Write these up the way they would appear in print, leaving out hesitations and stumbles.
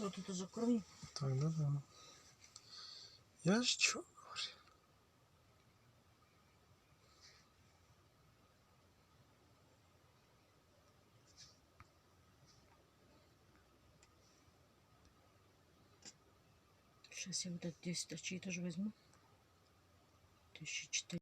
Вот это закрой. Тогда да. Я ж чё говорю? Сейчас я вот этот 10 очей тоже возьму. 1400.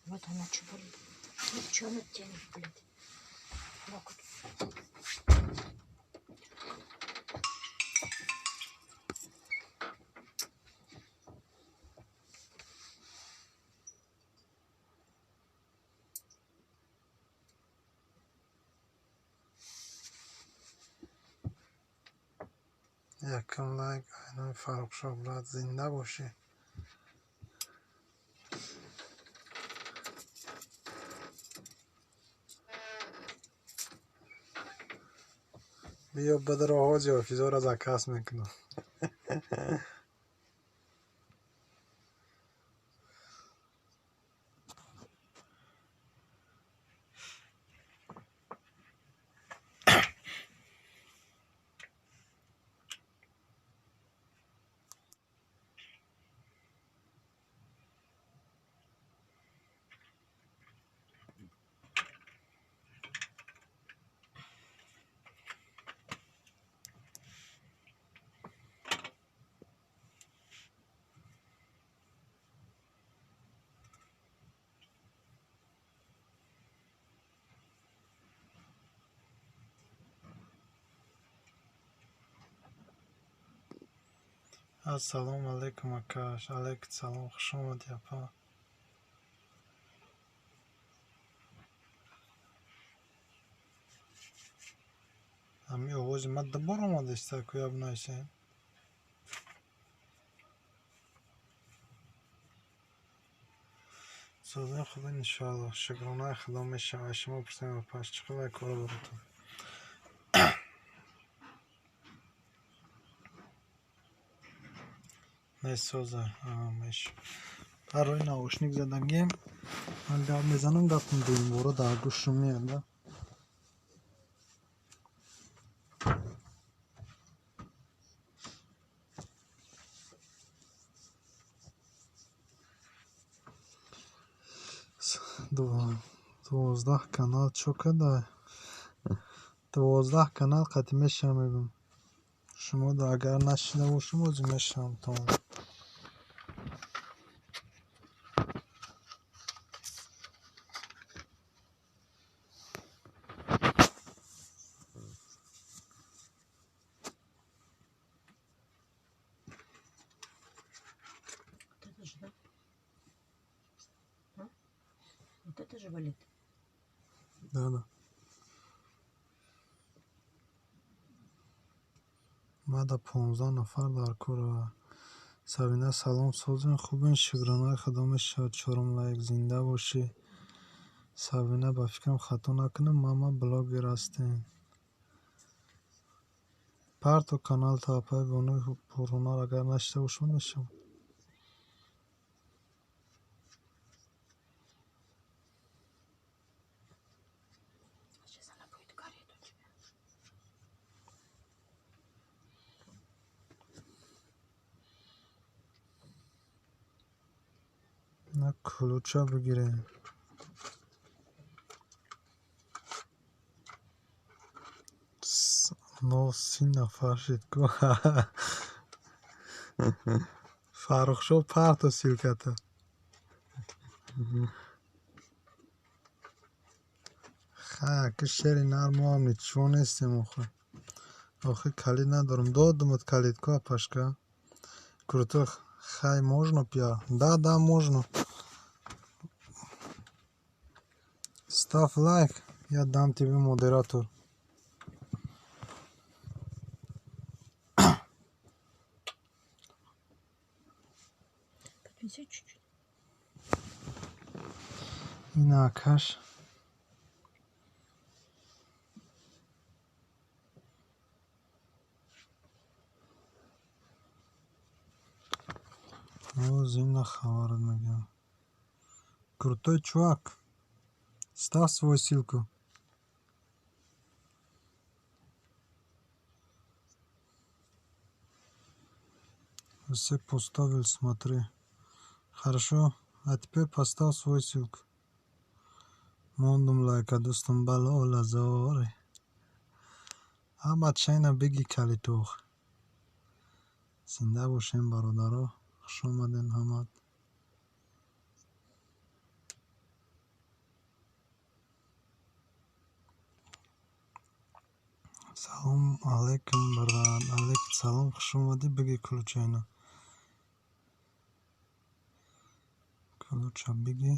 Вот она что болит. Ну, что она тянет, блядь? Вот. یکم لایک اینو فرق شو باید زنده باشه بیا بدر آغاز یا فیزار از عکس میکنم السلام علیکم اکاش علیکم سلام خوش آمدی اپا همی آواز من دوباره آمده است که یاب نایسین سازن خوب انشاءالله شکرانه خدا میشه شما پرسیم پس چقدر کار براتون میسازه میشه برای ناوشنیک زدنگیم من گپ میزنم گپم دویم بارو در گوشم میاد دوازده کانال چوکده 12 کانال قدیمی میگم شما دا اگر نشیده باشم از میشم تا Вот это же, да? А? Вот это же болит. да ما دا 15 نفر در کور سبینه سلام سازین خوبین شکرانه خدا میشه چهارم لایک زنده باشی سبینه با فکرم خطا نکنم ماما بلاگر هستین پرتو کانال تا پای بونه پرونا اگر نشته باشم نشم Сейчас она будет гореть у тебя. نه کلوچه بگیره نو 30 نفر شد که فرخ شو پرتو سیلکته خیلی که شری نرم هم نیت چون استیم آخه Охи калид надорам. Додумат калидку а пашка. Крутых. Хай, можно пья? Да, можно. Ставь лайк. Я дам тебе модератор. Поднеси чуть-чуть. Инакаш. Зимна хаварат мегам. Крутой чувак. Ставь свою ссылку. Все поставил, смотри. Хорошо. А теперь поставь свою ссылку. Мондум лайка достум бала ола заори. Ахмад чайна беги калитох. Зинда бошем бародаро. хуш омаден ҳамад. Салом алейкум барад. Алейкум салом. Хуш омадӣ. Беги ключайна. Ключа беги.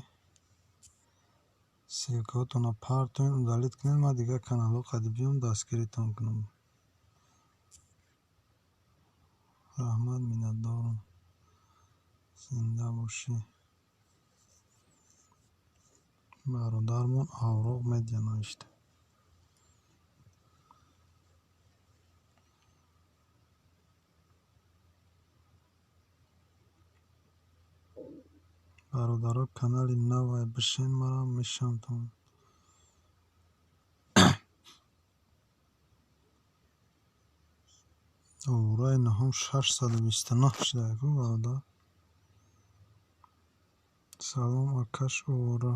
Ссилкаҳоятонро партоин удалит кунед. Ман дигар каналҳо қади биём дастгиритон кунам. раҳмат, миннатдорам. Зинда бошӣ. бародармон авроқ медиа навишта. бародаро канали навай бишен марам мешамтон. овраи наҳом 629 шидаку бародар. салом акаш овра.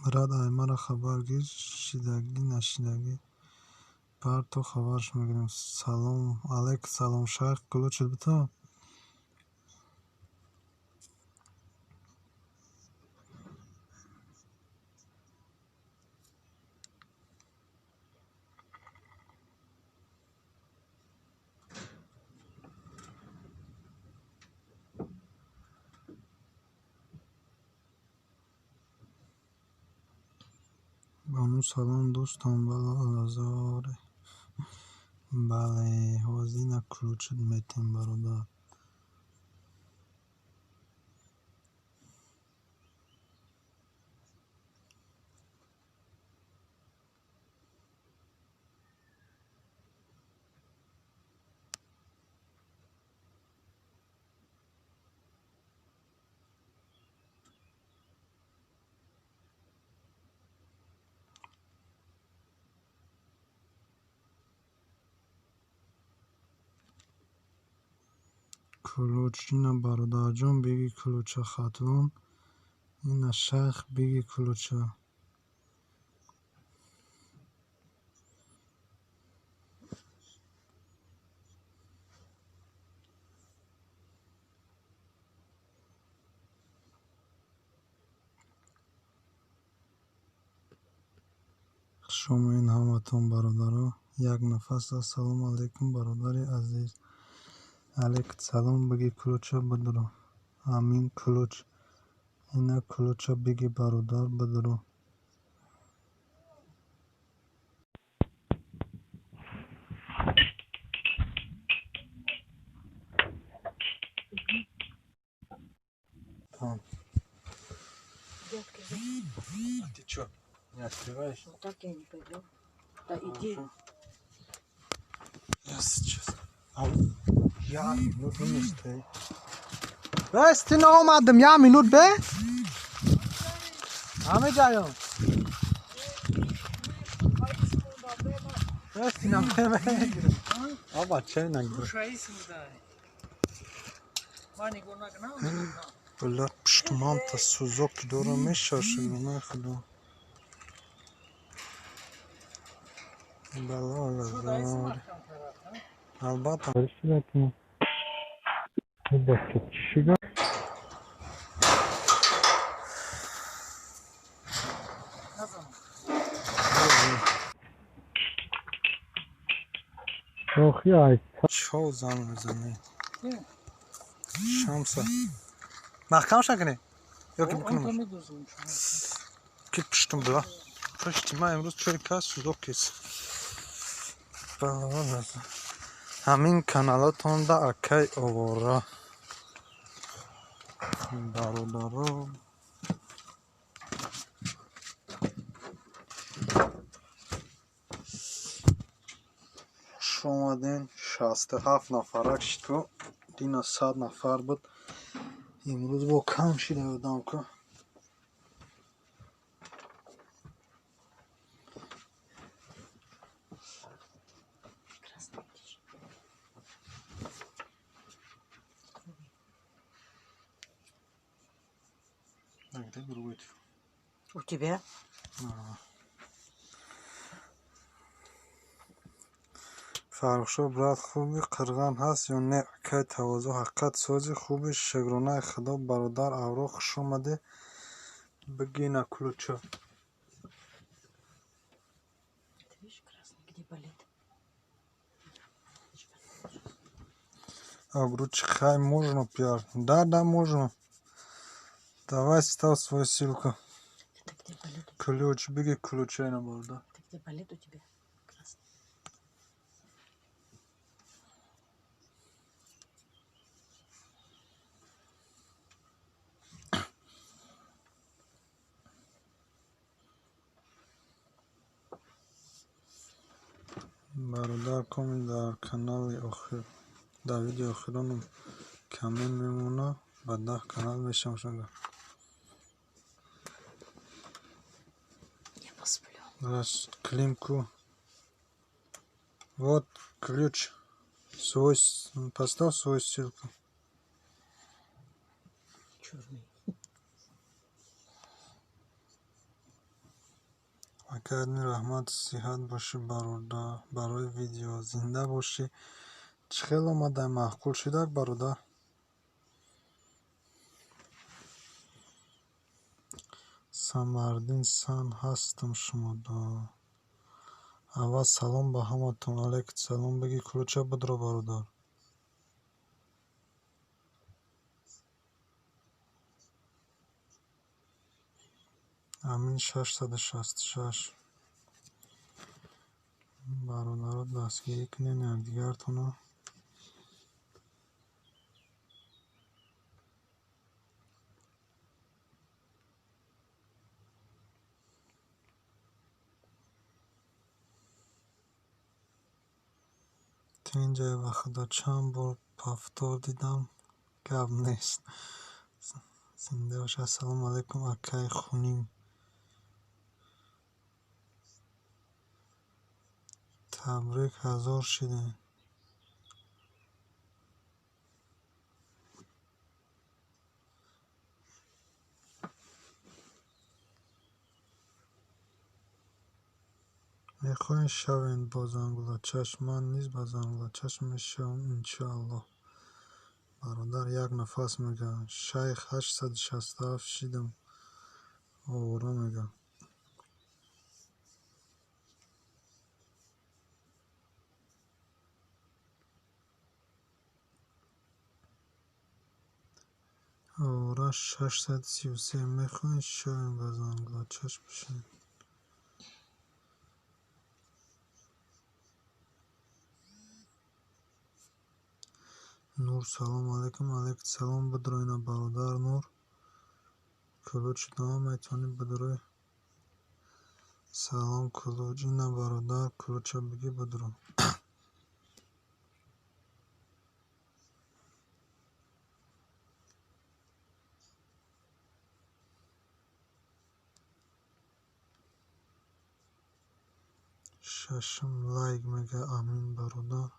брат ай мара хабар гир шидагӣ нашидагӣ парто хабарш мегирем. салом алейкум салом шайх кулучит бито. бану салом дӯстон бала алазоре. бале ҳозина ключит метем бародар. кулуч ина бародарҷон беги кулуча хатлон. ина шайх беги кулуча. хушомаин ҳаматон бародаро. як нафас ассалому алейкум бародари азиз. алейкум салом беги кулуча бадро. амин кулуч. ина кулуча беги бародар бадро. Детки, А ты чё, не открываешь? вот так я не пойду. Да иди. Я сейчас. Я минут не стой. Бести наомадам, я минут бе? Ҳаме ҷаён. Бести намегирем. Аба чай нагирем. Бля, пштмам-то сузок дора мешашид, на худо. Бала лазар. Албатта. Чишига. شوخی آیسته چو زن میزنی شمسه محکم شکنی یا که بکنمش که پشتم بلا پشتی ما امروز چوری کس شد و کس بلا همین کانالاتون دا اکی آوارا برادرها شمادین 67 نفرک شد دینا 100 نفر بود امروز با کم شده بودم که где другой телефон? У тебя? فرخشاه برات خوبی قرغن هست یا نه که تواضع حقیقت سازی خوبی شگرانه خدا برادر اوراق خوش آمده بگی نکلوچه Ты видишь красный, где болит? Огурчик, хай можно пиар? Да, можно. Давай ставь свою ссылку. Это где болит? Ключ, беги ключей на борда. Это где болит у тебя? Красный. برادر کامل در کانال آخر در ویدیو آخرانم کامل میمونه و 10 کانال میشم شده Я посплю. раз климку вот ключ свой поставь свою ссылку Черный. акадми рахмат сиҳат боши бародар барои видео зинда боши чӣ хел омадай маъқул шудак бародар самардин сан ҳастам шумода аввал салом ба ҳаматон алайкум салом бигӣ ключа будро бародар амин 666 бародаро дастгирӣ кунен якдигартоно تو این جای به خدا چند بار پافدار دیدم گپ نیست زنده باش السلام علیکم اکای خونیم تبریک 1000 شدین میخواین شوین با زنگوله چشم من نیست با زنگوله چشم میشم انشاءالله برادر یک نفس میگه شیخ 867 شدم آورا میگه آورا 633 میخواین شوین با زنگوله چشم بشین نور سلام علیکم علیکم سلام بدروین برادر نور کلوچ دام میتونی بدروی سلام کلوچ اینا برادر کلوچ بگی بدرو ششم لایک میگه امین برادر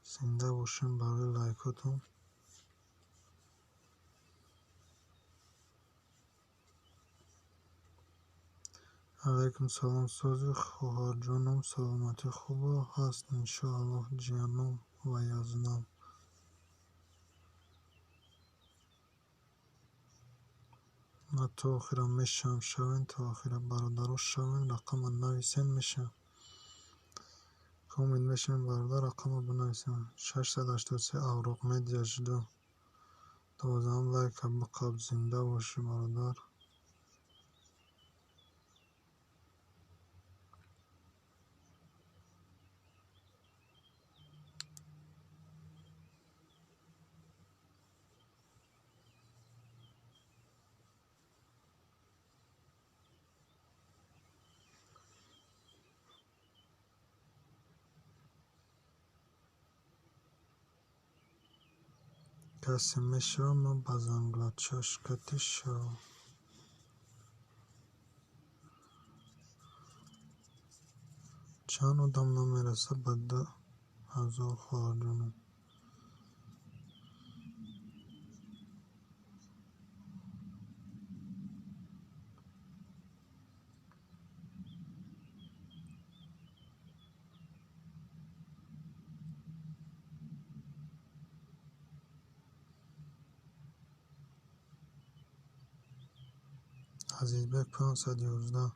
زنده باشین برای لایکاتون علیکم سلام سازی خواهر جانم سلامتی خوبه هست انشاءالله جانم و یزنم ما تا آخرم میشم شوین تا آخر برادرو شوین رقم نویسین میشم امید میشیم برادر رقم بنویسیم 683 اوراق مدیا جدو 12 لایک قبل زنده باشی برادر. کسی میشه ما بزنگلات چشکتی شو. چند آدم نمیرسه به 2000 خواهر. عزیزبک 511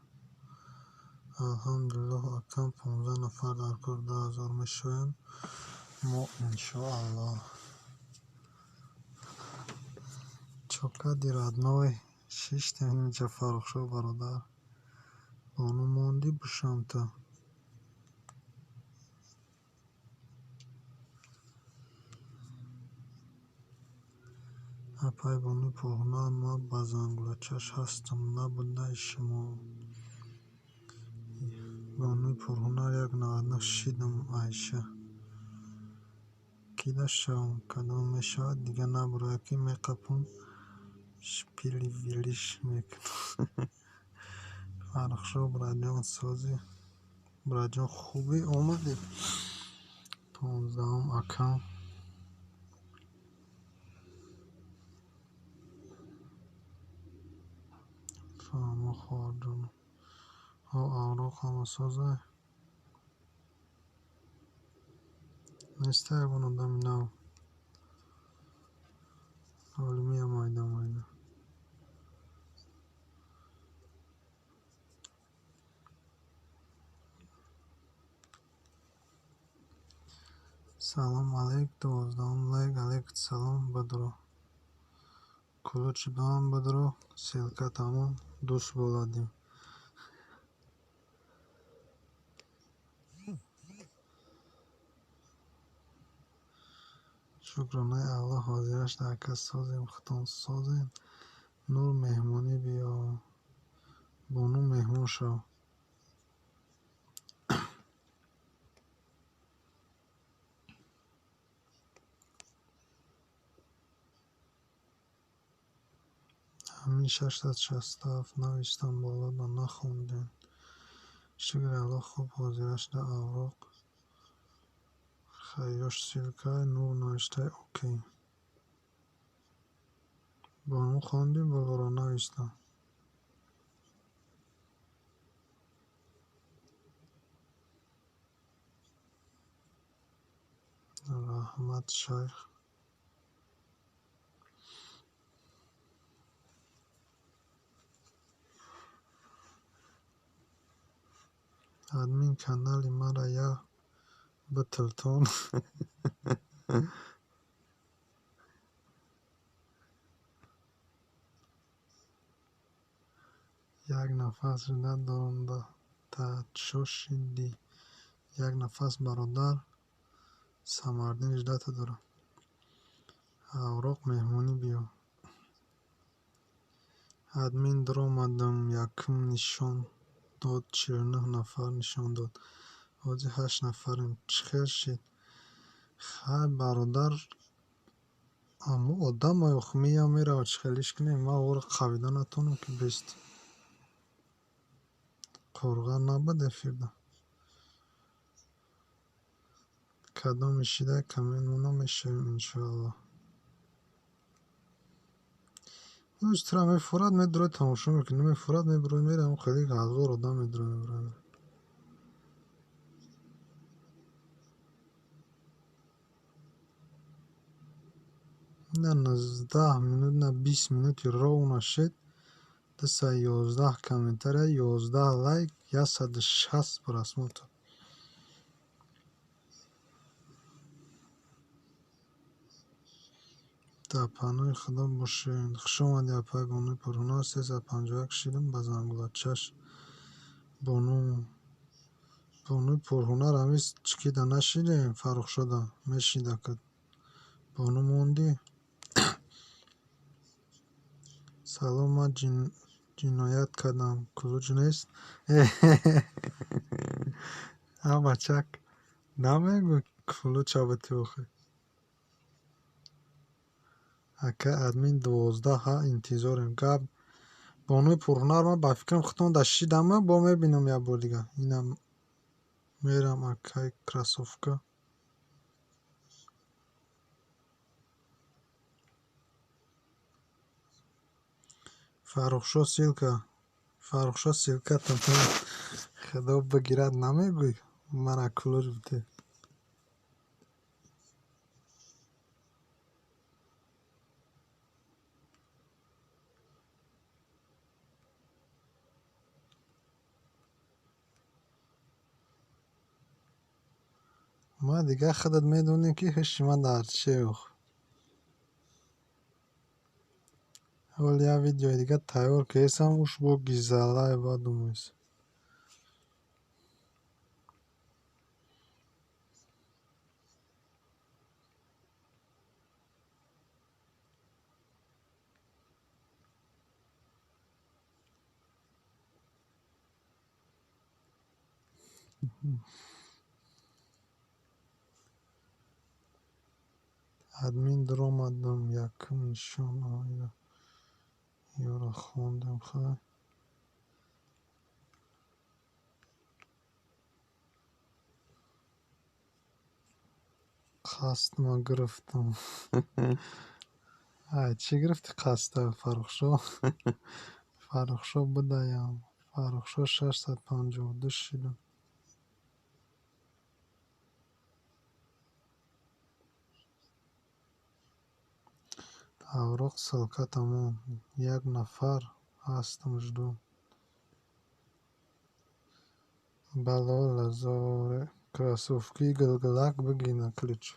الحمدلله اکم 15 نفر در کار 10000 میشویم ما انشاءالله. چقدر ردنای 6 تا اینجا فرق شو برادر بانو موندی بشم تا اپای بانوی پرهنر ما بزنگلچش هستم نبوده شما بانوی پرهنر یک 99 شیدم عایشه کیده شوم کدام میشود دیگه نبرو یکی میقپم شپیلی ویلیش میکنم. فرق شو برادران سازی برادران خوبی اومدی 15 اکم فهمه خواهدون ها اوراق همه سازه نیسته یکون آدمی نو علمی هم آیده سلام علیک 12 لایک علیک سلام بدرو کلوچ دوام بدرو سیلکه تمام دوست بولادیم شکرانه الله حاضرش در کس سازیم ختان سازیم نور مهمانی بیا بانو مهمون شو همین 667 نوشتم بالا دا نخوندین شکر الله خوب حاضرش در اوراق خیاش سیلکه نور نوشته اوکی بانو خواندیم بالا را نوشتم رحمت شیخ ادمین کانالی مرا یا بتلتون یک نفس شده دارم دا تشوشیدی یک نفس برادر سمردین جدت دارم اوراق مهمانی بیا ادمین در آمدم یکم نشان داد 49 نفر نشان داد حاجی 8 نفریم چخیر شید خیلی برادر اما آدم های اخمی هم میره و چخیلیش کنیم ما اور قویده نتونم که بیست قرغه نبده فیرده کدام میشیده کمین اونا میشویم انشاءالله اوش ترا میفورد میدروی تماشا میکنی میفورد میبروی میره اون خیلی غذا رو دام میدروی میبروی نه 19 minut نه 20 minut رو نشد دسته 11 کامنتر 11 لایک 160 برسمت در پناه خدا باشین. خوش آمدی اپای بانوی پرهونا 351 کشیدم به زنگولچش. بانوی پرهونا رو همیز چکیده نشیدیم فرخ شده میشیده کد بانو موندی. سلام من جنایت کردم کلوچ نیست. هم بچک نمیگو کلوچ آبتی بخی اکه ادمین 12 ها انتظاریم گب بانوی پرهنر من با فکرم خودم در شیدم با میبینم یه بار دیگه اینم میرم اکه کراسوفکا فرخشا سیلکه تمام خدا بگیرد نمیگوی من کلوچ بوده. ما دیگه خودت میدونی که هیچ من در چه ولی یه ویدیو دیگه تایور کیسم اوش بو گیزالای با دومیز ادمین در آمدم یکم نشان آیا یارو خوندم خواهی قصد ما گرفتم. ای چی گرفتی قصد فرخشو؟ فرخشو بدایم فرخشو 652 شیدم اوراق سلکه تمام یک نفر هستم جدو بلا لزاره کراسوفکی گلگلک بگینه کلیچ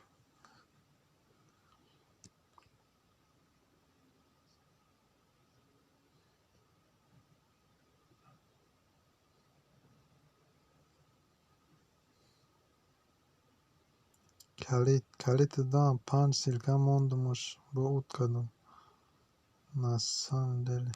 کلیت دام 5 سیلکه موندمش با اوت کدم на самом деле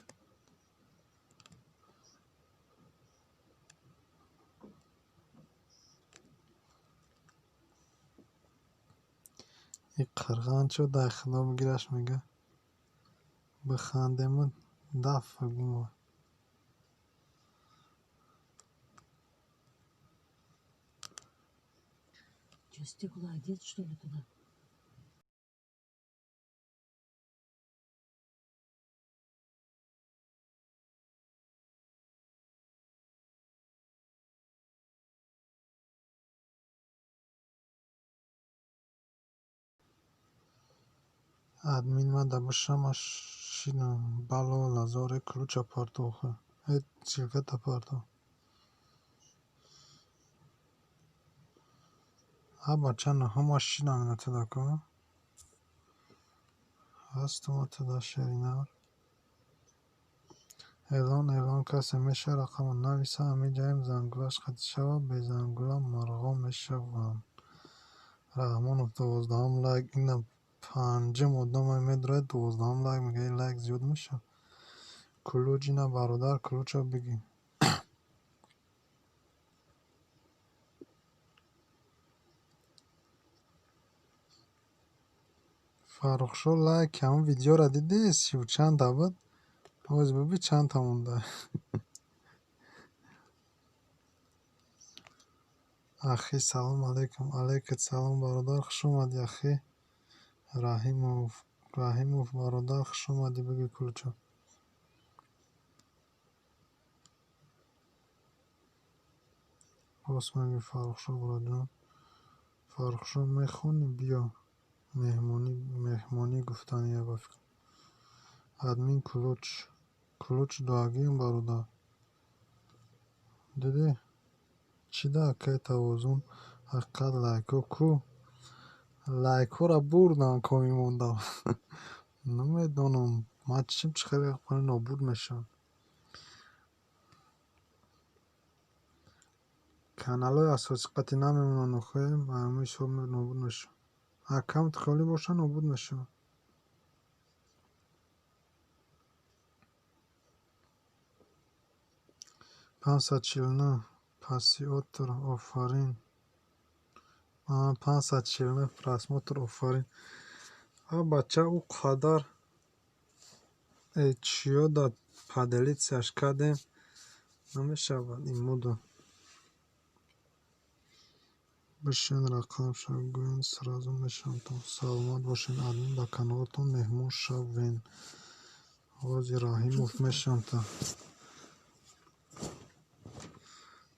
این قرغان چو در خدا بگیرش میگه بخندیم دفع گومه Че, стекло одет, что ли, туда? ادمین من دبشم شینم بالا لزاره کلوچ پارتوخه ای شرکت پارتو ها بچه نه هم شینم نتدا که هست ما تدا شرینار اعلان کسی میشه رقم نویسه همی جایم زنگولش خطی شود به زنگوله مرغا میشوم رحمان 12 لایک اینم پنجم ادام میدره 12 لایک میگه این لایک زیاد میشه کلوچ اینا برادر کلوچ رو بگیم فرخشو لایک همون ویدیو را دیدی 30 و چند تا بود باز ببین چند تا مونده اخی سلام علیکم علیکت سلام برادر خوش اومدی اخی رحیموف برادر خوش اومدی بگی کلچو باز میگی فرخشو برادر فرخشو میخونی بیا مهمانی گفتنی یا گفت ادمین کلوچ داگیم برادر دیدی چی ده که توازن حقیقت لایکو کو لایکو را بردن کمی مونده نمیدونم ما چیم چقدر کنه نابود میشم. کانال های اساسی قطعی نمیمونن آخه معمولی حساب نابود میشم. اکانت خالی باشه نابود میشم. 549 پاسیاتر آفرین. 549 پراسموتر آفرین. بچه او قدر چیا داد паделит сяш кардем намешавад ин мудо бишин рақам шав гӯен сразу мешавтон саломат бошен админ ба каналатон меҳмон шавен овози раҳимов мешавта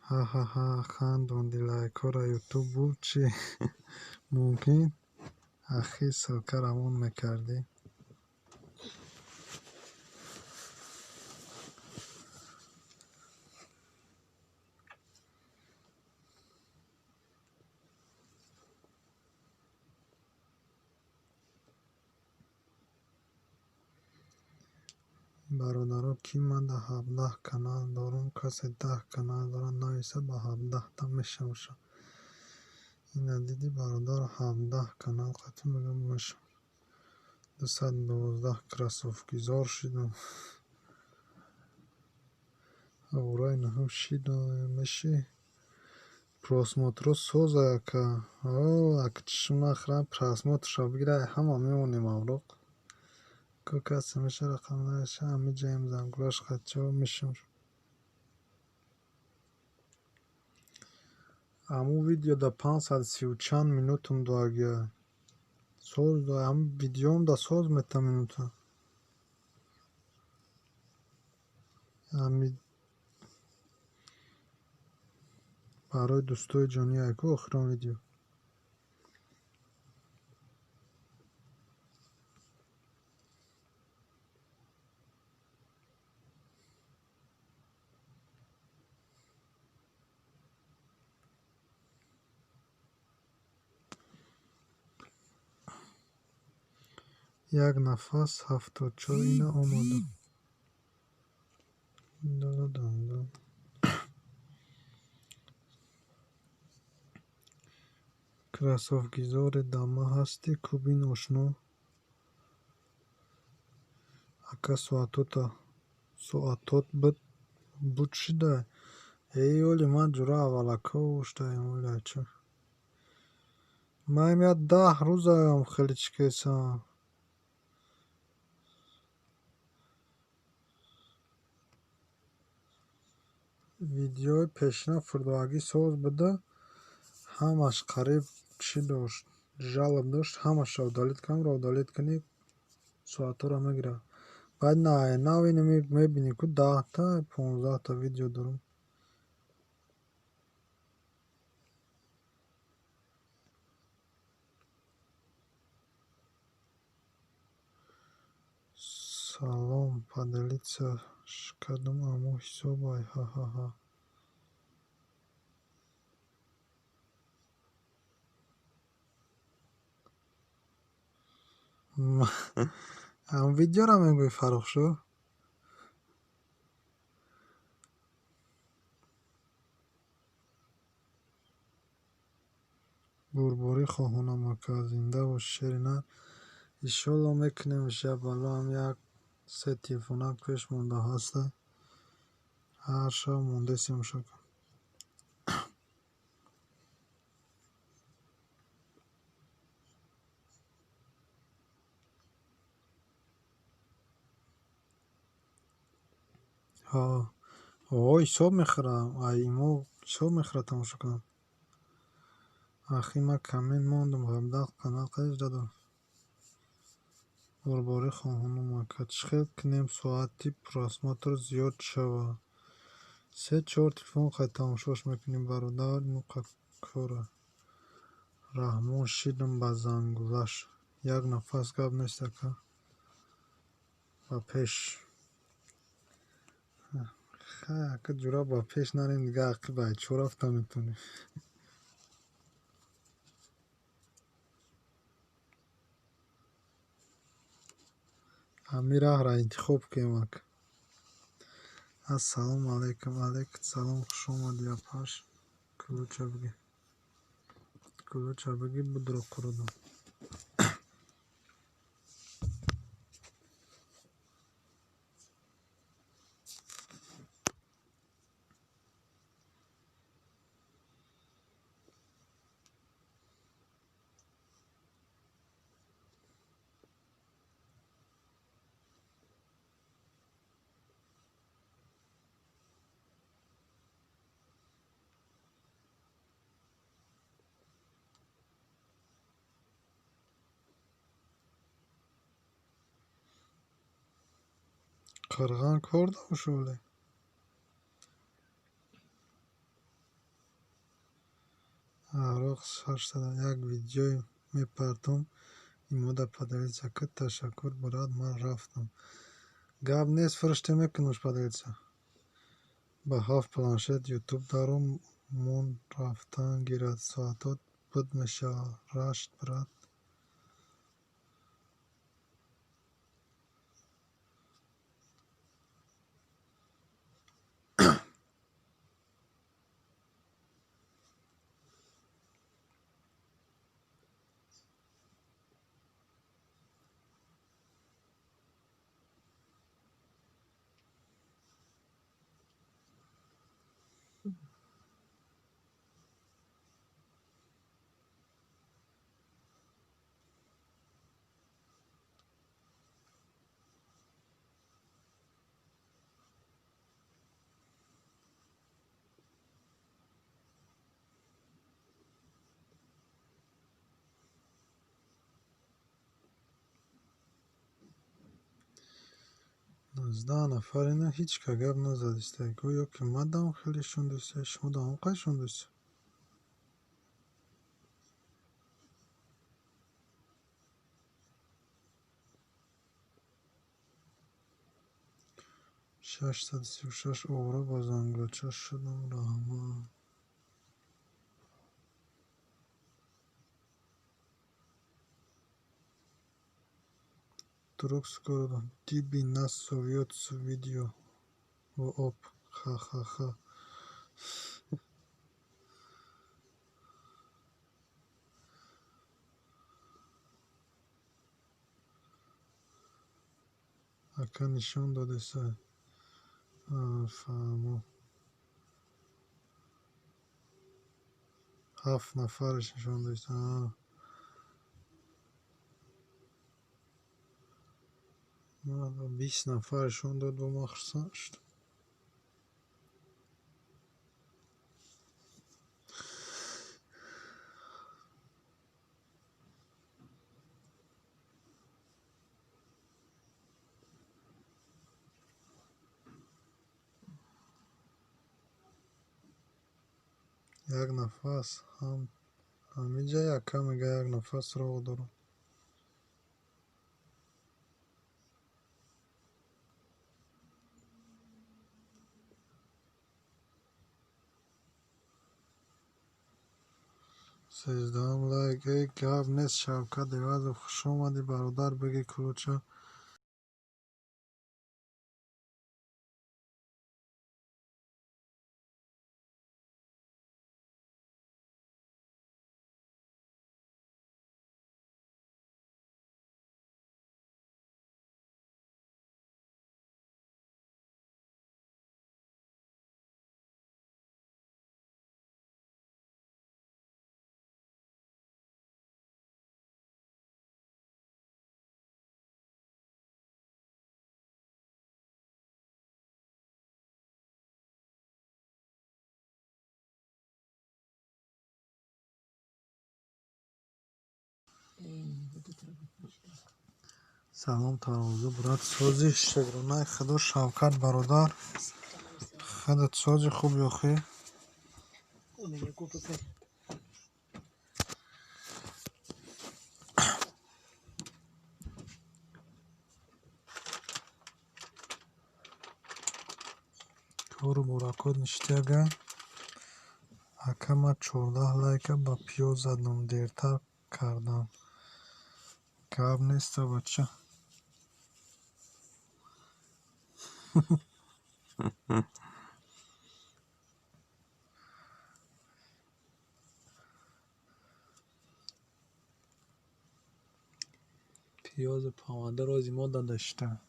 ҳаҳаҳа хандонди лайкора ютуб буд чи мумкин ахи силка равон мекардӣ. бародаро ки ман 17 канал дорам касе 10 канал дорад нависа ба 17та мешавша ина диди бародар 17 канал қатъи мегӯям мешав 212 красовгизор шидам авраи наҳу шидам меши просмотро соза яка ака чишм нахӯрам просмотрша бигира ҳама мемонем авроқ ко касе меша рақам навиша ҳамиҷаем зангулаш қатчо мешам аму видео да 530 чанд минутум доагия соз да ам видеом да соз мета минута ами барои дӯстои ҷони яку охирон видео як нафас 74 ина омода красовгизори дама ҳастӣ кӯбин ошно ака соатот буд шида оли ман ҷура аввалако уштаем олячо маем я 10 рӯзаям хеле чикесам видеои пешина фурдоагӣ соз буда ҳамаш қариб чӣ дошт жалоб дошт ҳамаша удалит кам ро удалит кунӣ соатҳоро мегирад баъд навини мебинӣ ку 10та 15та видео дорам салом паделитса кардам аммо ҳисобай ҳаҳаҳа ам видеоро мегӯи фарохшо бурборӣ хоҳонам ака зинда бош шерина иншолло мекунем иншабалло ам як се телефонак пеш монда ҳаста ҳар шаб мондесим шака ҳисоб мехӯрам имо ҳисоб мехӯра тамошо кунам ахи ман камент мондам 17 канал қайш дадам бурборӣ хоҳонам ака чӣ хел кунем соати просмотр зиёд шавад 3-4 телефон қайд тамошош мекунем бародар нуқа кора раҳмон шидам ба зангулаш як нафас гап нест ака ба пеш ака ҷура ба пеш нарем дига ақиба чо рафта метонем ҳамин раҳро интихоб кемак. Ассалому алайкум. Алайкум салом. Хуш омадӣ. Апаш кулуча бигӣ. Кулуча бигӣ будро қурудум. Қирған кор давшуле. Ароқ 81 видеои мепартум. Имода поделиться. Кат ташаккур, брат, ман рафтам. Гап нест, фиришта мекунуш поделиться. Ба 7 планшет ютуб даром мон рафтан гирад. Соатот буд мешавад. Рашт, брат. Нуздаҳ нафар ина ҳеч ка гап назадиста. Гӯё ки ман давом хеле шундуса, шумо давом қай шундуса. ششصد و سی و شش اوغرا با زنگوچه شدم رحمان. Друг скоро диби нас совьется видео в оп. Ха-ха-ха. Ака нишон додеса. Фаҳмо. 7 нафараш нишон додеса. 20 нафарашон дод ба ма хурсанд шудам. Як нафас ҳамиҷа яка мега як нафас роҳ дорам. Сездаҳум лайк. Эй гап нест. Шавкат Евазов хуш омадӣ бародар. Бигӣ кулуча. салом таровузу брат сози шагронаи худо Шавкат бародар. Худат сози хуб ёхи. кору буракот ништага. Ака ма 14 лайка ба пиёз задам. Дертар кардам. Гап неста бача. پیاز پاماده رو از ما داشته.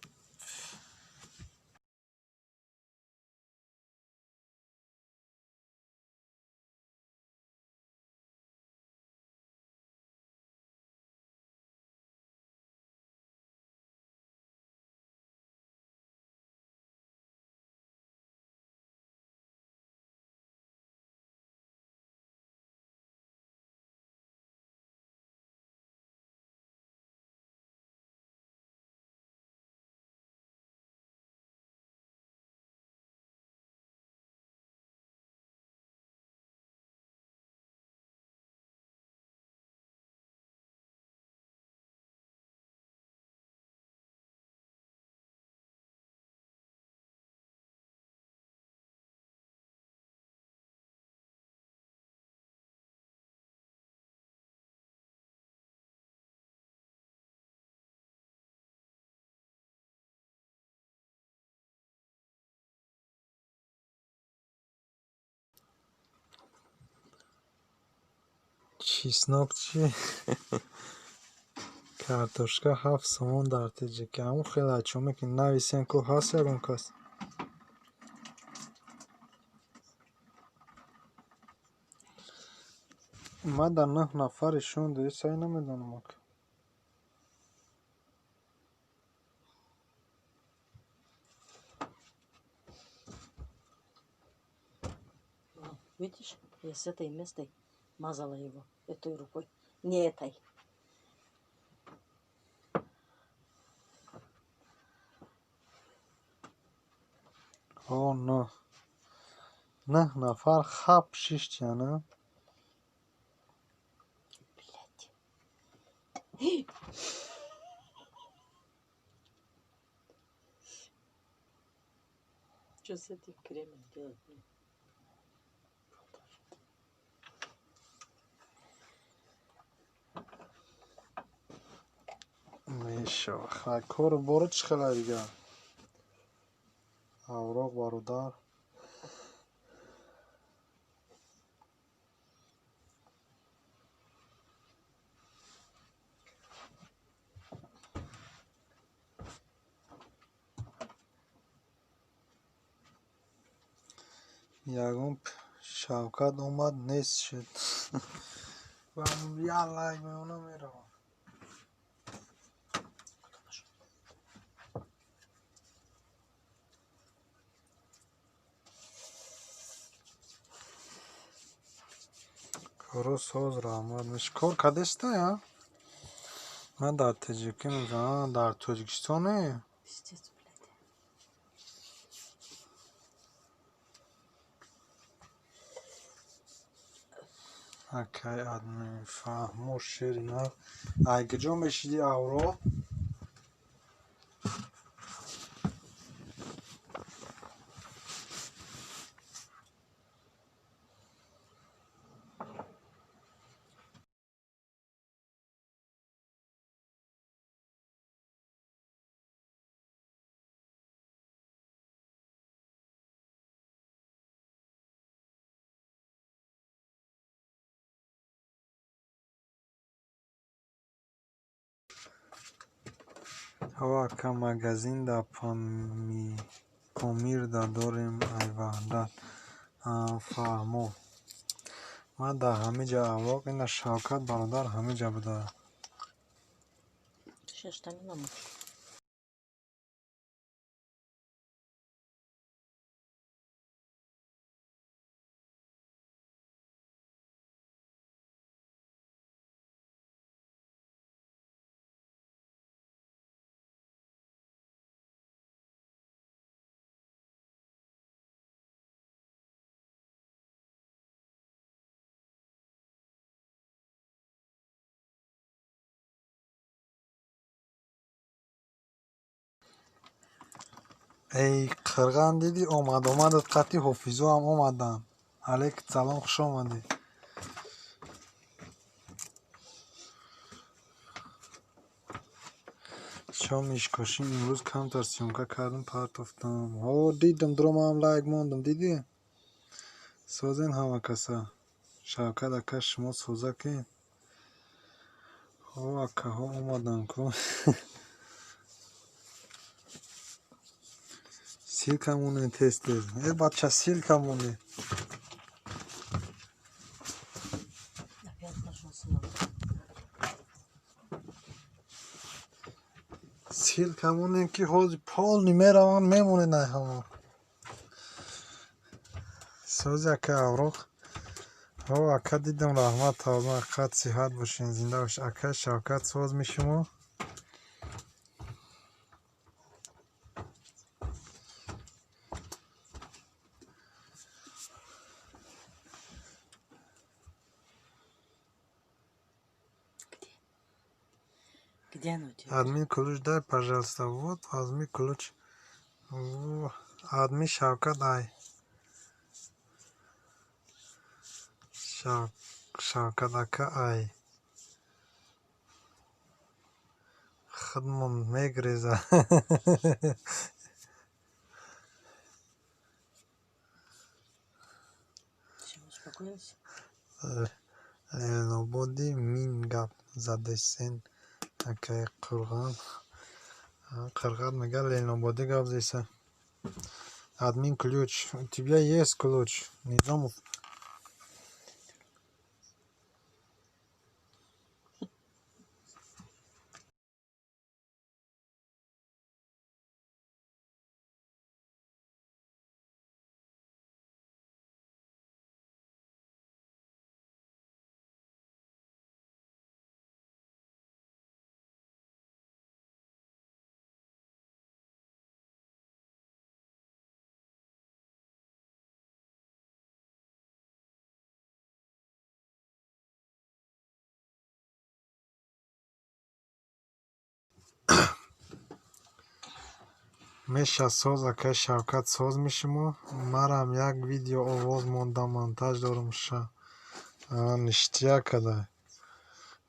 چیسناک چی؟ کارتوشکا 7 سومون در تاجیک. همون خیلی اچومه که نویسین که هست یکم کس. من در 9 نفرشون دیگه سعی نمیدونم که. Видишь, я с этой местой мазала его этой рукой. Не этой. О, ну. 9 نفر خب 6 نه؟ Блядь. Что с этим кремом делать? میشه خیلی کار برو چه خیلی دیگه. اوراق برادر. یگم شوکت اومد نیست شد. و یالله میونه میره. کارو ساز را آمد میشه کار کدسته یا؟ من در تاجیکی میزنم در تاجیکستانه. Пиздец, блядь. اوکی ادمی فهمو شیری نه. اگه جا میشیدی اوراق. هوا که مگزین در پامیر در داریم ایوالت فهمو. من در همه جا اوراق این شوکت برادر همه جا بده. Сейчас штаны намочу. ای قرغان دیدی اومدت قطعی حافظو هم اومدن. علیک سلام خوش آمدی. بچه‌ها میشکاشیم امروز کمتر سیمکا کردم پرتافتم. دیدم درام هم لایک موندم دیدی سازین همه کسا شوکت اکا شما سوزه که اکا ها اومدن کن سیل کمونه تست بچه سیل کمونه Опять пошел снова. سیل کمونه که حاضی پال نیمه میمونه نه همه سوزی اکا اوراق اکا دیدم رحمت تازه اکا صحت باشین زنده باش اکا شوکت سوز میشیم Где оно у тебя? админ ключ дай пожалуйста вот возьми ключ админ шавкат ай шавкат ака ай худмон мегреза Все, успокоился? ленободи мин гап задесен акай қурған қырғат мега ленободи гап зеса админ ключ у тебя есть ключ низомов меша соз акай шавкат соз мешимо марам як видео овоз монда монтаж дорум ша ништия кадай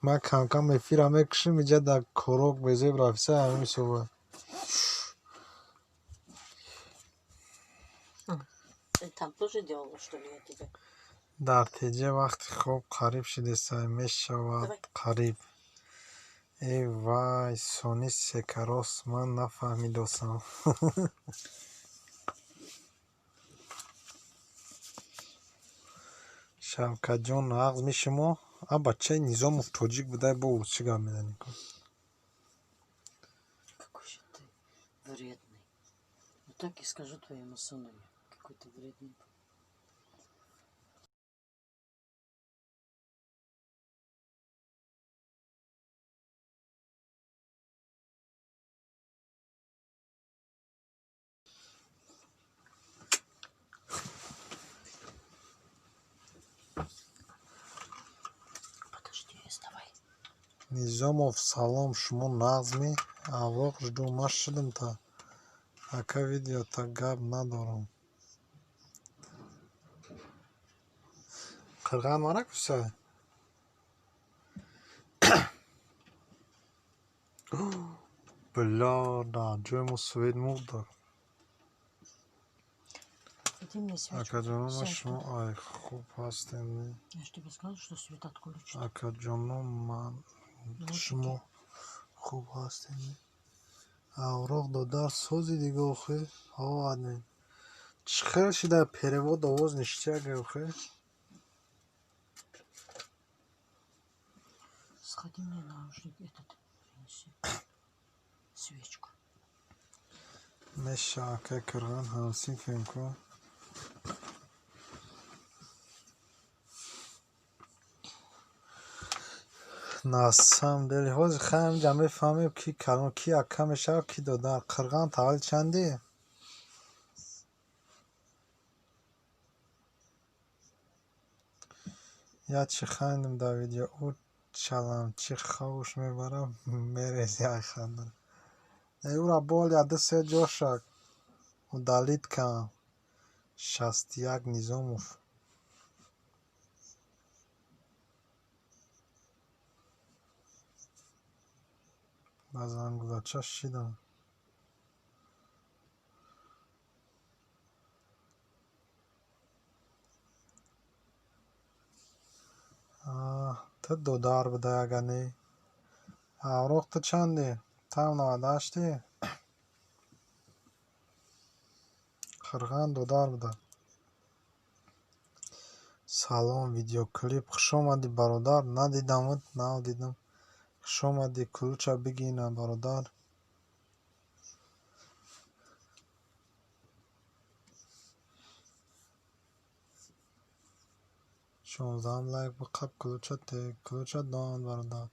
ما کم کم افیرا میکشیم اینجا در کروک بزیب رافیسه همین صبح Ты там тоже делала, что ли, я тебе? در تیجه وقتی خوب قریب شده سعی می شود قریب ای وای سونی سکراس من نفهمیدوسم شوکت جان نقض می شما بچه نظام توجیک بوده با ورچی گم میدنی کن Какой же ты вредный. Вот так и скажу твоему сыну. Какой ты вредный. Подожди, вставай. низомов салом шумо нағз ми авроқ жду ма шидам та ака видео та гап надорам қырған мана куса бля да джоймо свет мурда Иди мне свечку. акаҷоном Сядь шумо туда. ай хуб ҳастем Я же тебе сказал, что свет отключит. акаҷоном ман Вот шумо хуб ҳастем авроқ додар сози дига охе админ чӣ хел шида перевод овоз ништяга охе Сходи мне наушник этот принеси. Свечку. меша акай кирған ҳамсин фемкун на самом деле ҳози хаям ҷа мефаҳмем ки калон ки ака мешавад ки додар қирған тавали чанди я чи хандим да видео у чалам чи хавуш мебарам мерези ай хандан эура боли адасе ҷошак удалиткам 61 низомов با زنگولچه شیدم. تو $2 بده اگه نی. اوراق تو چندی؟ تام 98 خرغان $2 بده. سلام ویدیو کلیپ خوش آمدی برادر. ندیدمت ندیدم. خوش آمدی کلوچه بگینه برادر. 16 لایک بقب کلوچه دان برادر.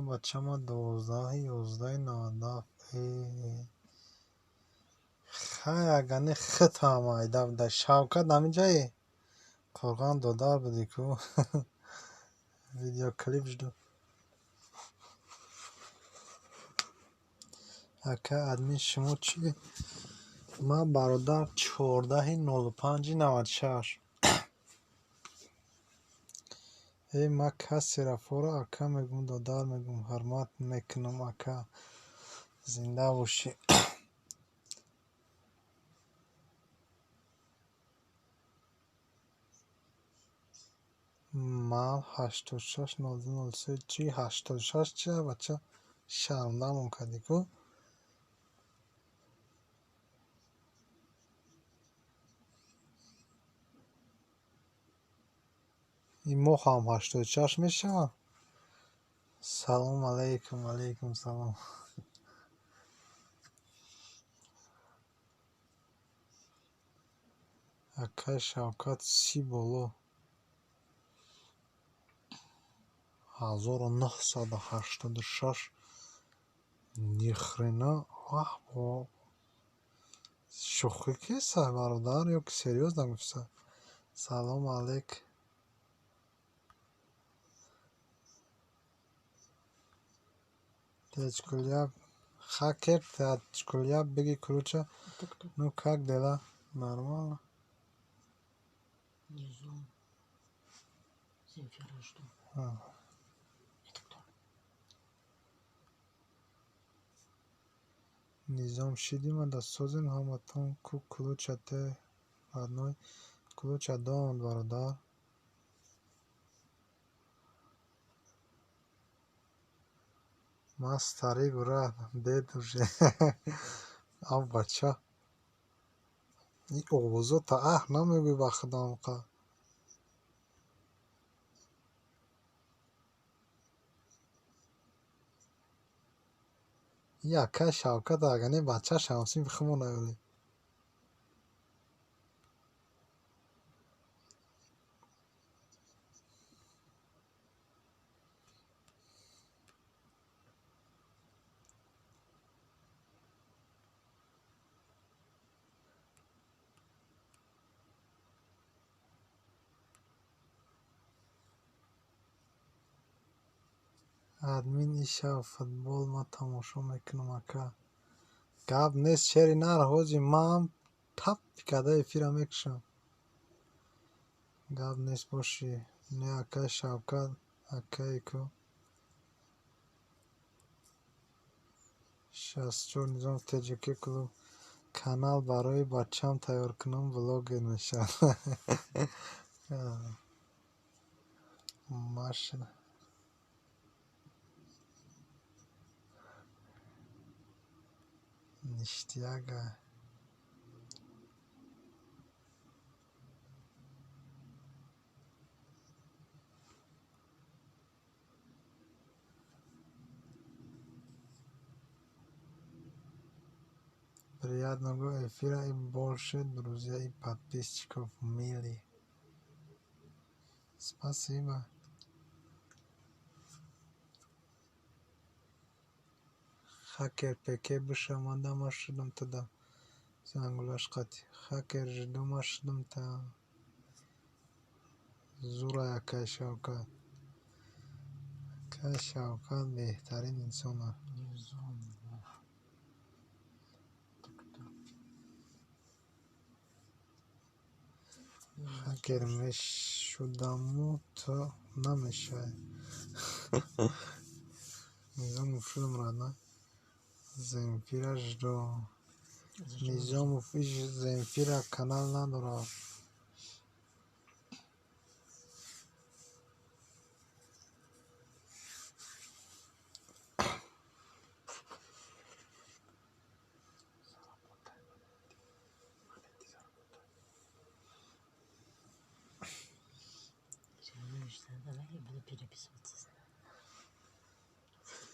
بچه ما 12 11 19 خیلی اگه خط هم ایده بده. شوکت همی جایی قرغان $2 بدی کو. ویدیو کلیپ جدو اکه ادمین شما چی؟ ما برادر 14.05.96 ما کسی رفورا اکه میگم $2 میگم حرمت میکنم اکه زنده باشی. مال 86 چی 86 چیه بچه شرمنده مون کردی کو. این موخ هم 86 میشه. سلام علیکم علیکم سلام. اکه شوکت سی بولو 1986 نیخرینا. با شوخی کیسه برادر یا که سریوز نمیفته. سلام علیک تجکلیه خاکر تجکلیه بگی کلوچه نو کک دیده نرمال Низом. Земфира что? Это кто? نظام شیدیم دستازین همتون کو کلوچه ته برنای کلوچه دان برادر. مستری گره بدوشه. ام بچه این اووزو تا نمیگوی بخدام که یکه شوکت اگنی بچه شمسی بخمون اولی. ادمین ایشه فوتبال ما تماشا میکنم اکه گب نیست چری نر حاجی ما هم تپ کده افیره میکشم گب نیست باشی. نه اکه شوکت اکه ایکو 64 نظام تجکی کلو کانال برای بچم تیار کنم ولاگ میشه. ماشین نیشتیاگه приятного эфира и больше друзей и подписчиков в мире. Спасибо. Хакер пеке бушаманда машидам тада. Зангулаш қати. Хакер жду машидам та. Зура якай шавкат. Кай шавкат бехтарин инсона. Низом. Это кто? Хакер мешудаму то намешай. Низам шудам радна. Земфира ждо. Низомов иш Земфира канал надорад. Давай я буду переписываться с ним.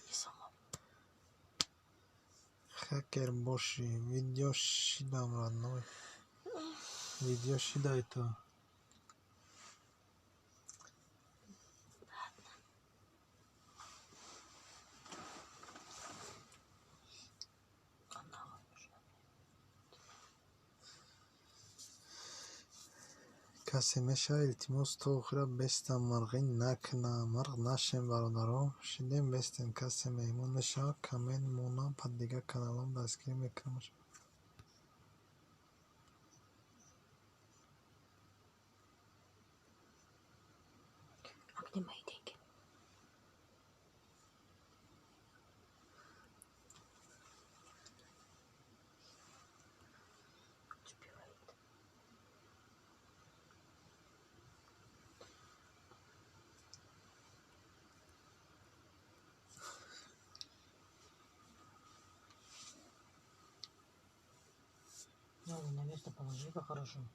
И сама. Хакер боши. Видео шидам родной. Видео шидай то. Она нужна. کسی میشه التماس تو خیره بستم مرغین نکنه مرغ نشیم برادرها شدیم بستیم کسی میمون میشه کمین مونم پد دیگه کانالام دستگیری میکنم А где мои деньги? Успевает. Ну, на место положи по-хорошему.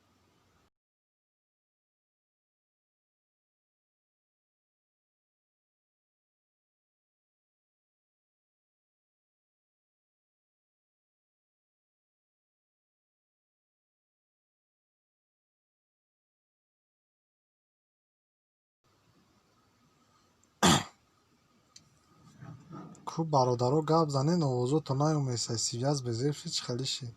ку бародаро гап занен овозу то наёмесай связ безефши чхалиши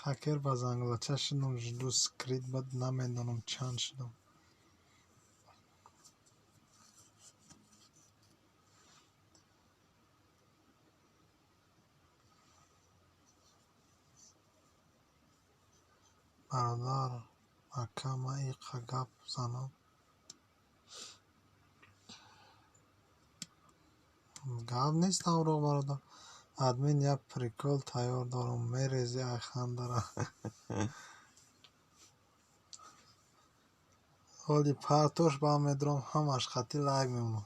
хакер ба занглача шидам жду скрит бад намедонам чанд шудам бародар акама иқа гап занам гап нест авроқ бародар админ як прикол тайёр дорам мерези айхандара ҳоли партош ба медиром ҳамаш хати лайк мемонам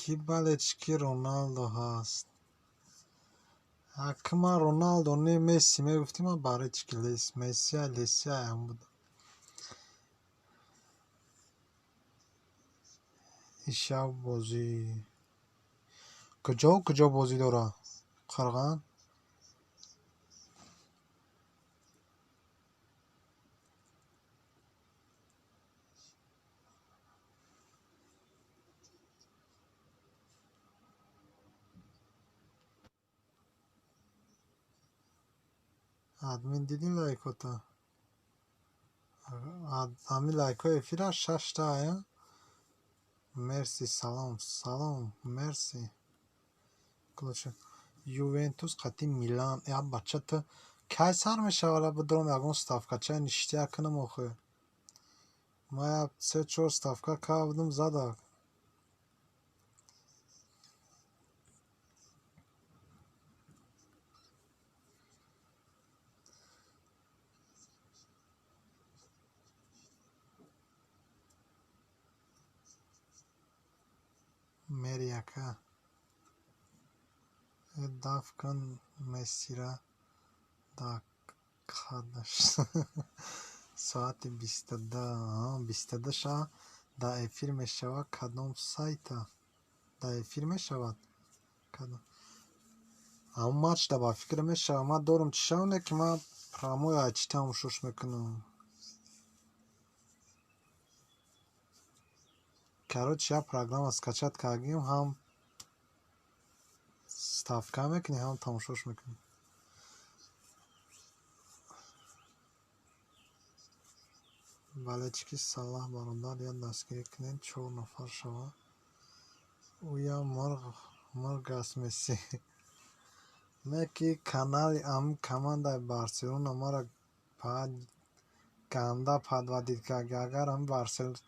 ки балечки роналдо ҳаст акма роналдо не месси мегуфти ман баречки мессия лесияям буд ишаб бозӣ куҷо бозӣ дора қарған админ диди лайкота ҳами лайкҳои эфира 6 ая мерси салом мерси ювентус қатъи милан я бачата кай сар мешавад бидорам ягон ставкачаи ништия кунам охӯ ман як 3-4 ставка кардам задак мерияка даф кун мессира дакадаш соати 22 ша да эфир мешавад кадом сайта да эфир мешавад кадом ҳамон матчда ба фикр мешавад ман дорам чишавне ки ман промои айчи тамошош мекунам короче як программа скачат кардем ҳам ставка мекунем ҳам тамошош мекунем балечки салах бародар я дастгирӣ кунед 4 нафар шава уя мурғ аст Месси неки канали ами командаи Барселона мара баъд ганда падвадид кард агар ами Барселона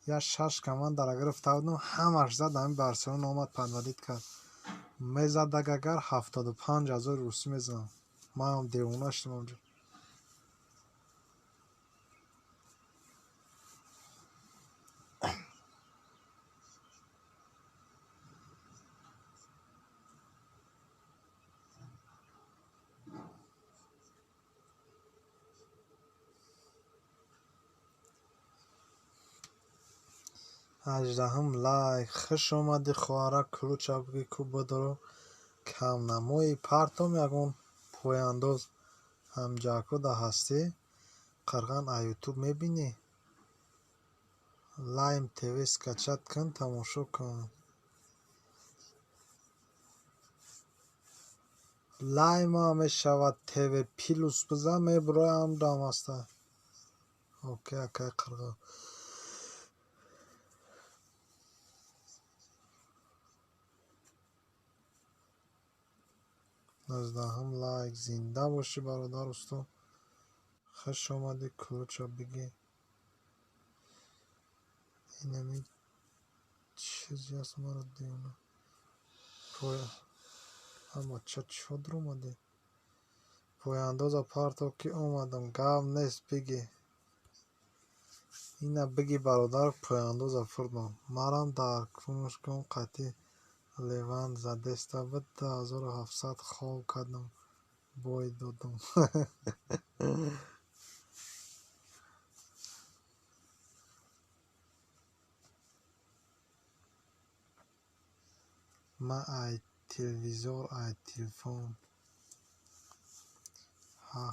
я 6 командаро гирифта будам ҳамаш зад ами Барселона омад падвадид кард мезадак агар 75,000 русӣ мезанам манам девона шудам онҷо. Аждаҳум лайк хуш омадӣ хоҳара кулуча биги ку бодоро камнамои партом ягон пояндоз ҳамҷакуда ҳастӣ қирған а ютуб мебинӣ лайм тв скачат кун тамошо кун лайма мешавад тв плюс бизан мебуроя амдам аста окей акай қирған 19 лайк зинда бошӣ бародар устод хуш омадӣ кулуча биги инами чизе аст мара девона поя амача чодр омадӣ пояндоза парто ки омадам гав нест биги ина биги бародар пояндоза фурдам марам дар кунушкон қатъи леванд задеста би 2700 хол кардам бой додам ма ай телевизор ай телефон ха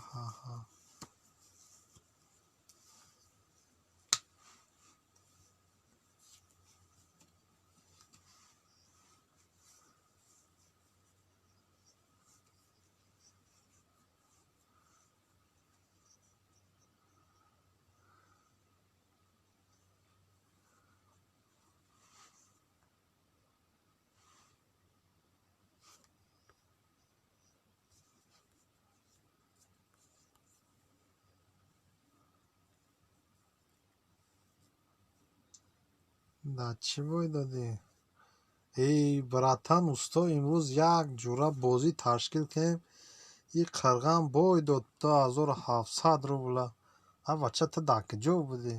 да чӣ бой додӣ эй братан усто имрӯз як ҷура бозӣ ташкил кардем и қирған бой дод 2700 рубла а бача ту дар куҷо будӣ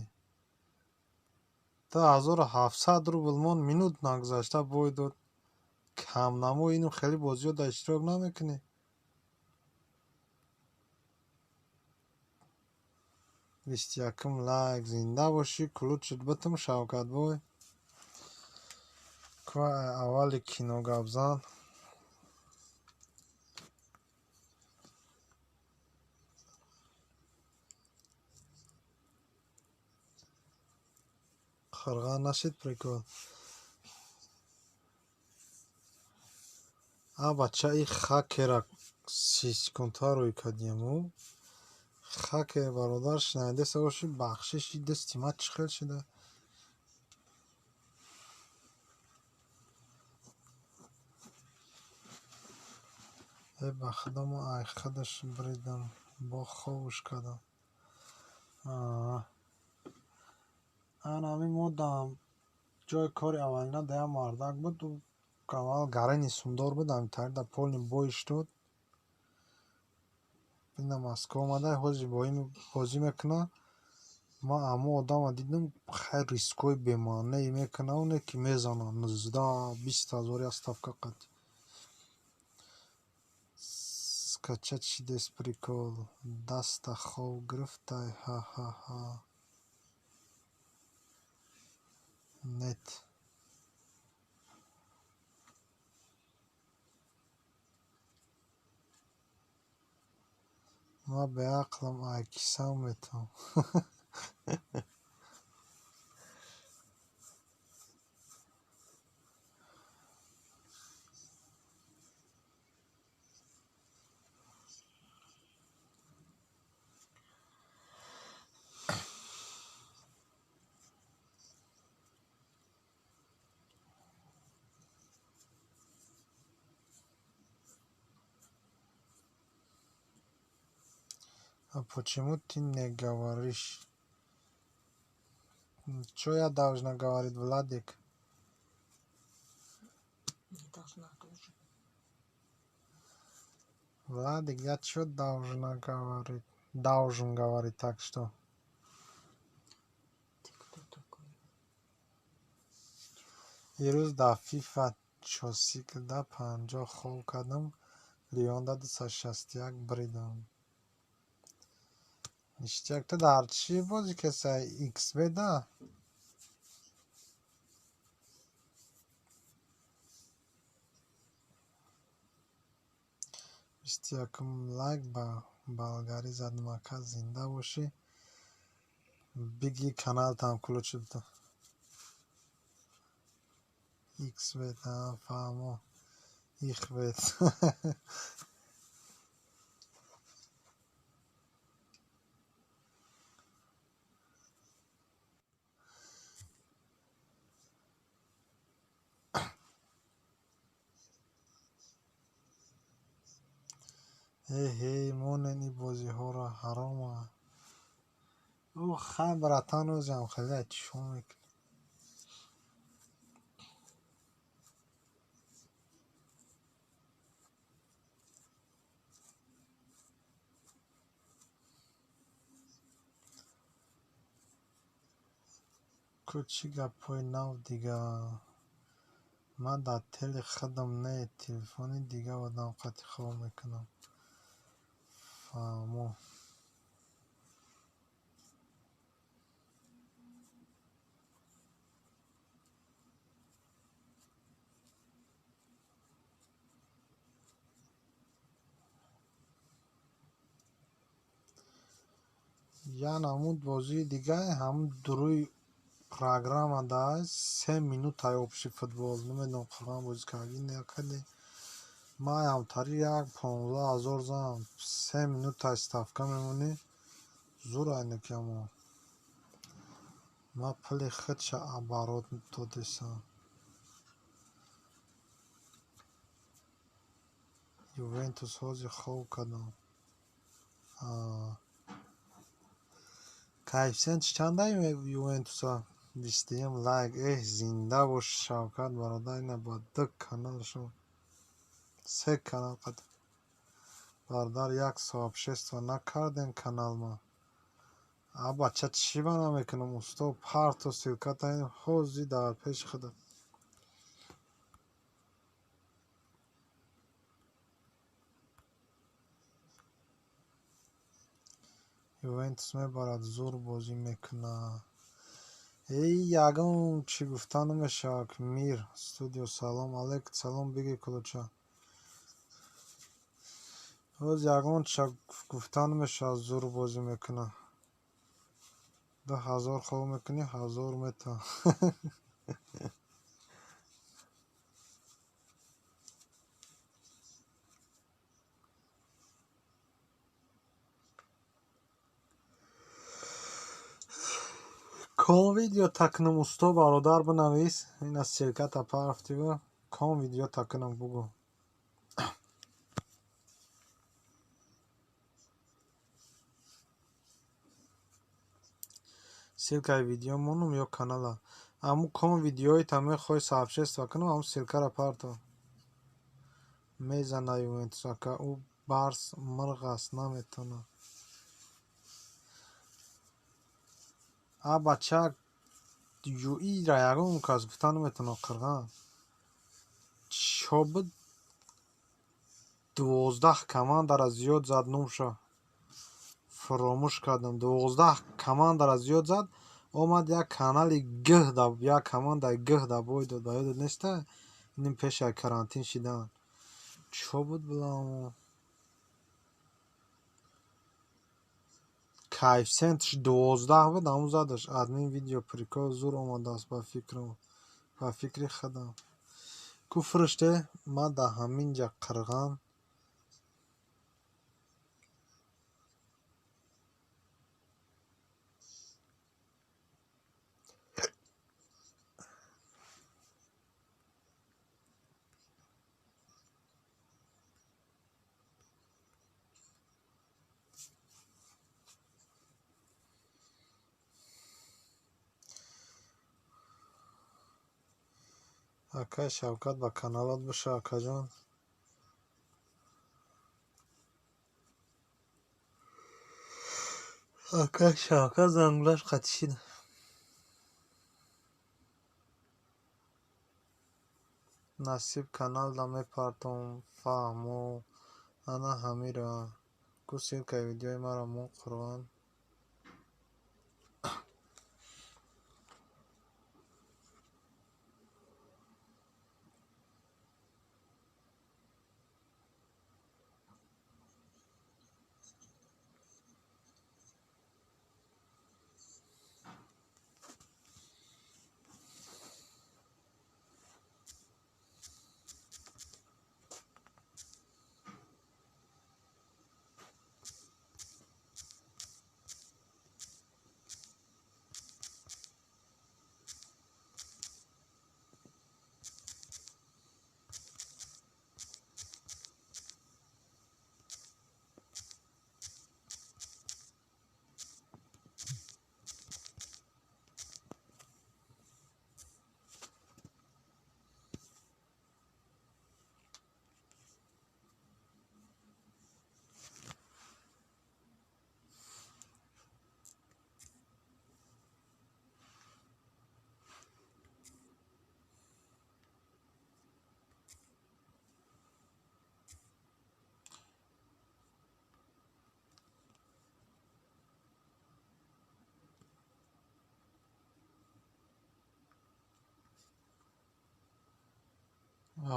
2700 рубл мон минут нагузашта бой дод камнамо ину хеле бозиҳода иштирок намекунӣ 21 лайк зинда бошӣ кулучит битум шавкатбой квай аввали киногавзан қирған нашид прикол а бача и хакера 30 секундта рӯй кардияму хакер бародар шинайдаеса бошӣ бахшиши дисти ма чӣ хел шуда ба худо мо айхадаш бридам бо ховуш кардам анами мо дам ҷои кори аввалина дая мардак буд аввал гарани сумдор буд амитари да полни бой иштод ина Москва омада ҳози бозӣ мекуна ма аммо одама дидам хай рискои бемаънае мекуна оне ки мезана 19-20 ҳазори ставка қатъи скачать шидес прикол даста хов гирифтай ха нет ма беақлам айкисам метавонам А почему ты не говоришь? Что я должна говорить, Владик? Не должна тоже. Владик, я что должна говорить? Должен говорить, так что. Ты кто такой? دیروز در فیفا 4 50 خول کردم لیون دا 261 بریدم نیشتیک تو در چی بازی کسی ایکس بده نیشتیکم لایک با بالگاری زدم اکا زنده باشی بگی کانال تام کلوچ بده ایکس بده فهمو ایخ بده هی مونن ای بازی ها را حرام او خبرتان رو جمع خیلی چون میکنی کوچی گپای نو دیگه من در تل خودم نه تلفنی دیگه آدم قطع خواب میکنم فهمو یا نمود بازی دیگه هم دروی پروگرام ده 3 minut های обши футбол نمیدونم قرآن بازی کردی نکردی ما هم تاری یک 15,000 زم 3 minut های استفکه میمونی زور اینه که ما پلی خودش عبارات دادیسم یوونتوس هازی خوب کردم коэффициентش чанда ювентуса 20 лайк зинда бош шавкат бародар ина ба 2 канал шуд 3 канал қад бародар 1 соат 6 та накардем канал ма а бача чӣ ба намекунам усто парту силкатаи ҳози дар пеши худа ювентус мебарад зур бозӣ мекунад ягон чӣ гуфта намешавад мир студио салом алейк салом биги кулуча ҳоз ягон ча гуфта намешавад зур бозӣ мекунад 2000 хоб мекунӣ 1000 мета кон видео такнам усто бародар бинавис ин аз ширката парафтиго кон видео такнам бугу ссилкаи видео монум ё канала аму кон видеоита мехоҳи сабшест вакунам аму ссилкара парто мезана ювентус ака ӯ барс мирғ аст наметавонад а бача ира ягон кас гуфта наметавонад қирған чобид 12 командара зиёд зад нумша фуромӯш кардам 12 командара зиёд зад омад як канали гӯҳда як командаи гӯҳда бой дод ба ёдат неста иним пеши карантин шидан чо буд биламу коэффициентш 12 буд аму задаш админ видео прикол зур омадааст ба фикри худам ку фуриште ма да ҳаминҷа қирған Акай Шавкат ба каналот буша акаҷон. Акай Шавкат зангулаш қатишид. Насиб канал да мепартом фаҳмо ана ҳамира ку силкаи видеои маро мо қурбан.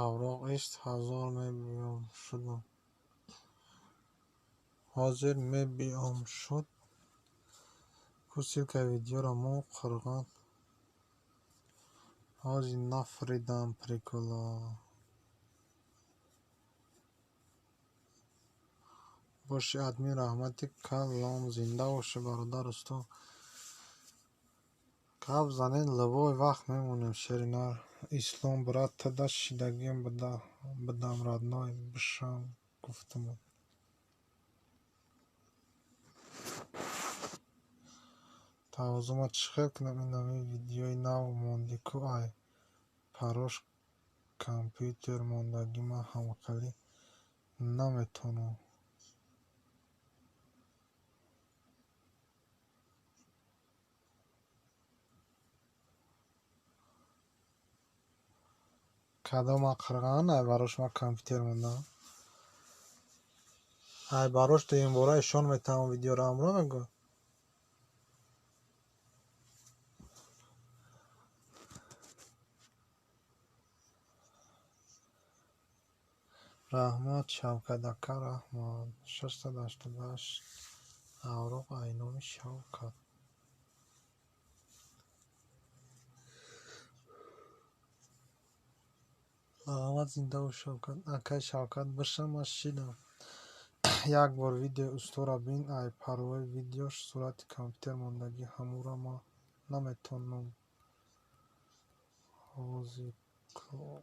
авроқ ист ҳазор мебиём шудам. ҳозир мебиём шуд. Ку силкаи видеоро мо қурған. ҳози нафридам прикола. боши админ раҳмати калон зинда боши бародар усту. гап занен лубой вақт мемонем шеринар. ислом брат тада шидагим бидам радной бишам гуфтам. тавозума чӣ хел кунам инами видеои нав монди ку ай парош компютер мондагима ҳамақалӣ наметонам. кадома қирған ай барош ма компютер мондам. ай барош ду ин бора ишон метавон видеоро амро мегӯ. раҳмат Шавкат ака раҳмат 688 авроқ айноми Шавкат. раҳмат зинда бош Шавкат. Акай Шавкат бишам аз шидам. як бор видеои устора бин ай парвои видеош сурати компютер мондагӣ ҳамура ма наметонам ҳозир кор.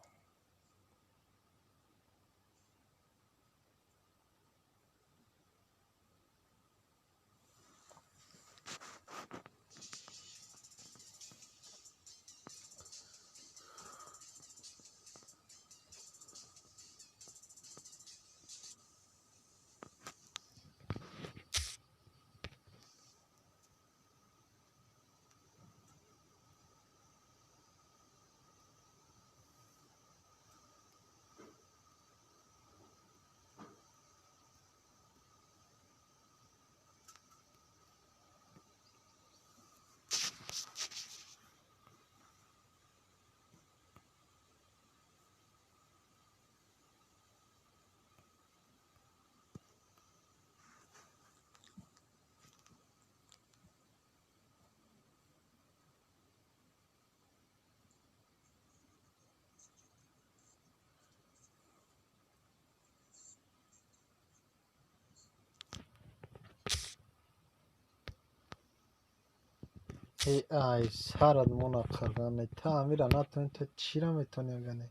ай сарат мона қирғане та амира натони та чира метони агане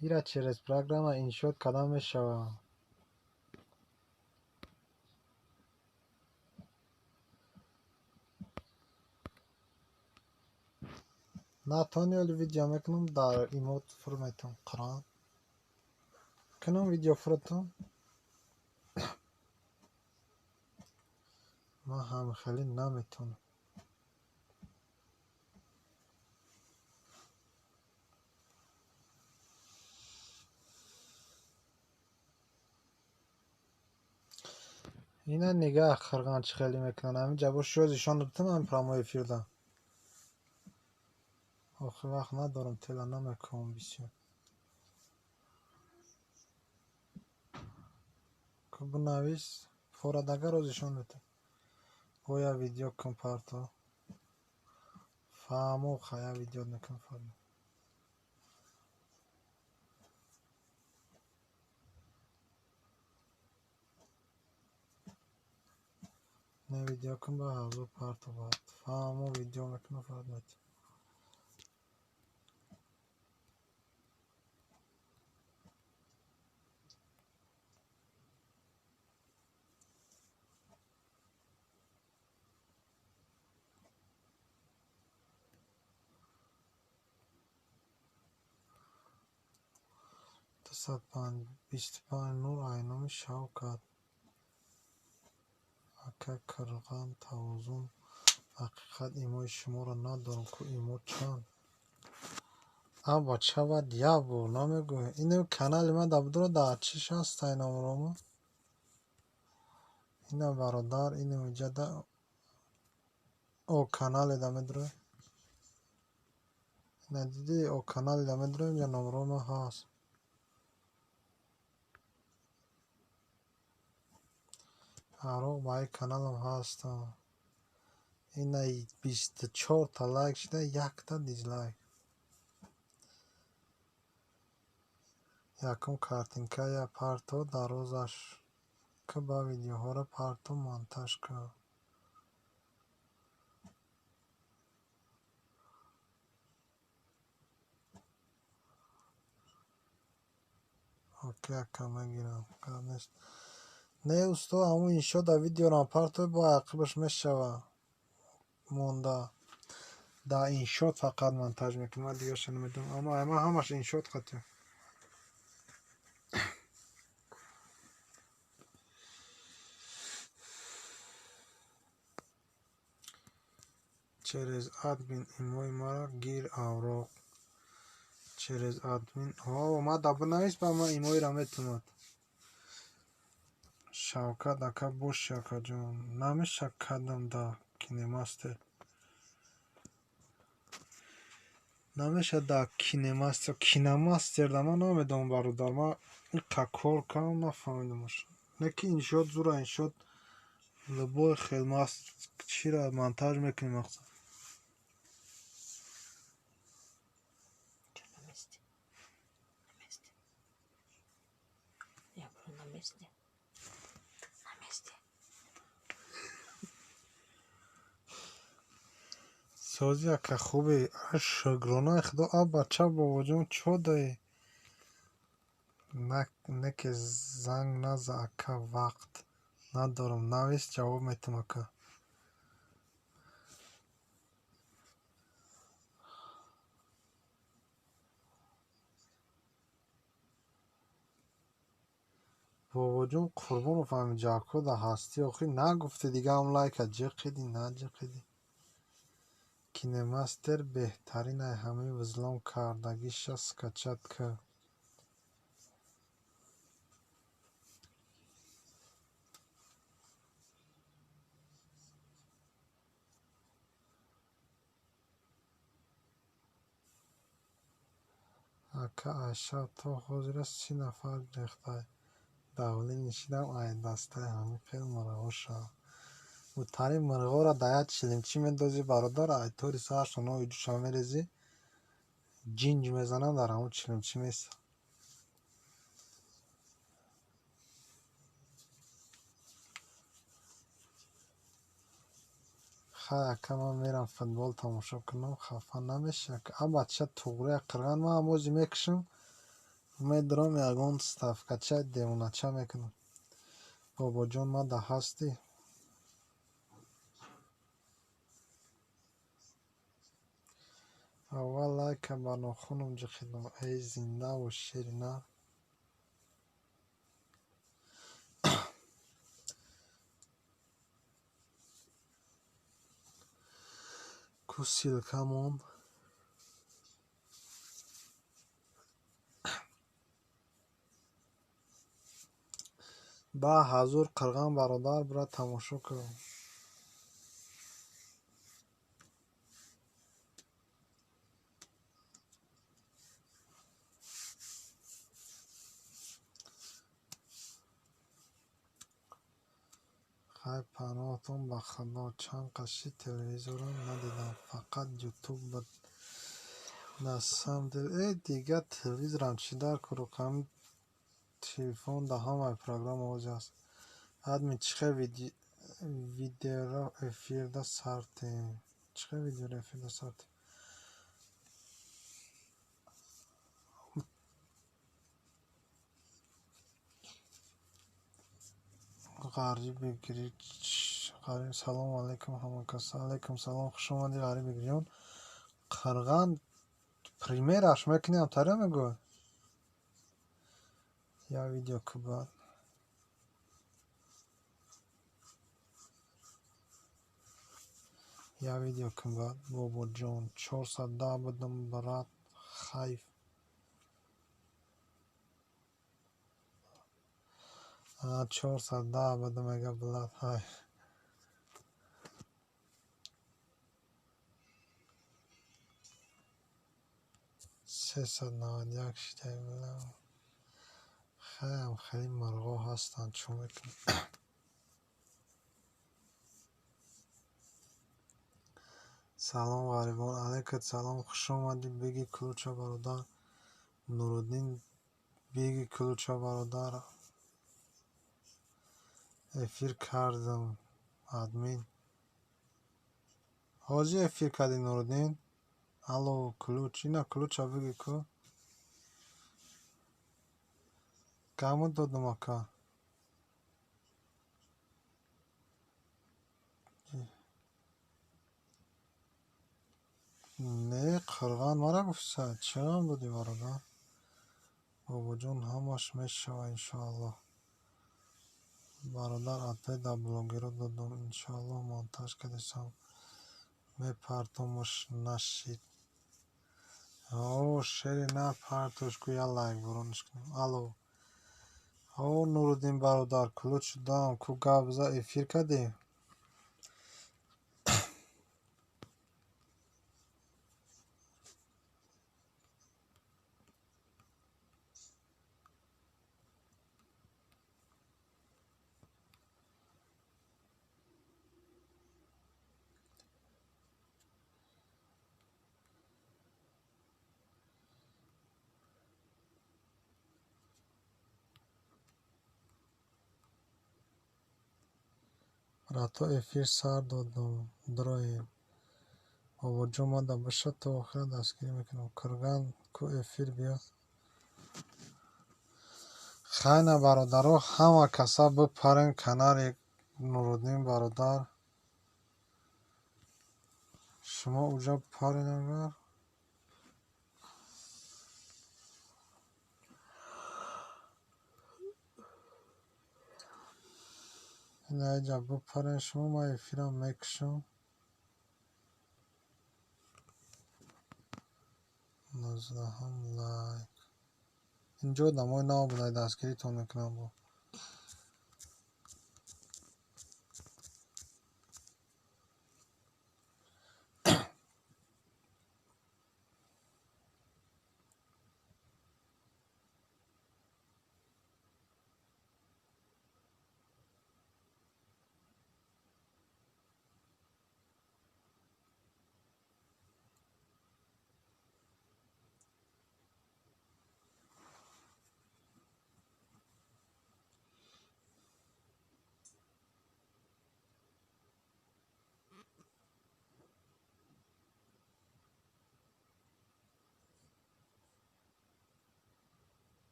ира через программа иншот кадам мешава. натони видео мекунам дар имот фур метавонам қуръан کنم ویدیو فراتون ما هم خیلی نمیتونم اینا نگاه خرگان چه خیلی میکنن همینجا باش شوزشان دادم هم پرامو افیر دارم آخه وقت ندارم تلا نمیکنم بسیار که بنویس فوردگه روزشان دادم گویا ویدیو کن پارتا فهمو خیا ویدیو نکن فرد نه ویدیو کن با حضور پارتا باید فهمو ویدیو نکن فرد میتونم تصد 25 نور aynamı Şavkat Aka Kırgan Tavuzun حقیقت ایموی شما را ندارم که ایمو چند ابا چه باید یا بو نمیگوی اینو کانال من دبدو در چیش هست این امرومو اینو برادر اینو اینجا ده او کانال دمه دروی اینو دیدی او کانال دمه دروی اینجا نمرومو هست هرو بای کانال هم هست اینو 24 تا لایک شده 1 تا دیزلایک یکم کارتینکا یا پارتو در روزش که با ویدیوها را پارتو مونتاژ کرد اوکی اکا میگیرم کار نیست نه اوستا همون این شد ویدیو را پارتو با عقبش میشوه مونده دا این شد فقط مونتاژ میکنم من دیگه شنو میدونم اما همش این شد قطعه через админ имой мара гир авроқ через админ ма дабнавис ба ма имойра метавонад шавкат ака бош акаҷон намешак кардам да кинемастер намеша да кинемастер да ма намедонам бародар ма иқа кор кам нафаҳмидамаш неки иншоат зура иншоат любой хелмаст чира монтаж мекунем мақсад Я буду на месте. На месте. созӣ ака хубе шугрона худо а бача бобоҷон чо дае неке занг наза ака вақт надорам навис ҷавоб метам ака бобоҷон қурбонов ҳами ҷакода ҳастӣ охир нагуфтӣ дига ҳам лайка ҷиқидӣ наҷиқидӣ кинемастер беҳтаринаи ҳамаи взлом кардагиша скачат кард ака айша то ҳозир аст чӣ нафар рехтаи давлӣ нишидам ай дастаи ҳамин хел мурағо шав муттарин мурғора да як чилимчӣ медозӣ бародар ай тори саршон ои ҷӯша мерезӣ ҷинҷ мезанад дар ҳамун чилимчӣ меса хай ака ман мерам футбол тамошо кунам хафа намеша а бача туғрия қирған ман ҳамози мекушам медирам ягон ставкачаи девонача мекунам бобоҷон мада ҳастӣ اول لایک با ناخونم جخیدم ای زنده و شیرینه کو سیلکمون با حضور قرغان برادر برا تماشا کن خیلی پناهتون به خدا چند قشی تلویزیورم ندیدم فقط یوتیوب بود دستم ای دیگه تلویزیورم چی در کروکم تلفن ده همه پروگرام آوازی است ادمی چخه ویدیو را افیر ده سارتیم چخه ویدیو را افیر ده سارتیم غریب گریچ غریب سلام علیکم همه کسا علیکم سلام خوش آمدی غریب گریون قرغان پریمیرش میکنیم تره میگو یا ویدیو که بعد یا ویدیو که بعد بابا جان 410 بدم برات خیف 410 بدم اگه بلد های 391 شده بلد خیلی مرغا هستن چون میکنم سلام غریبان علیکت سلام خوش آمدی بگی کلوچه برادر نورالدین بگی کلوچه برادر افیر کردم ادمین حاجی افیر کردی نورالدین الو کلوچ اینا کلوچه بگی که کمو دادم اکا نه قرغان مرا گفت چرا بودی برادر بابا جون همش میشه انشاءالله برادر اتای در بلاگی رو دادم انشاءالله مانتاژ کردیسم میپرتمش نشید او شری نه پرتوش کو یا لایک برونش کنم الو او نورالدین برادر کلوچ دام کو گابزا افیر کردی راتو افیر سر دادم درایم بابا جو ما دا بشه تا آخر دستگیری میکنم کرگان کو افیر بیا خیلی برادرها همه کسا بپرین کنار نورالدین برادر شما اونجا پارین اگر این اینجا بپرین شما ما افیرم میکشم 19 هم لایک اینجا دمای نام بودای دستگیری تون میکنم با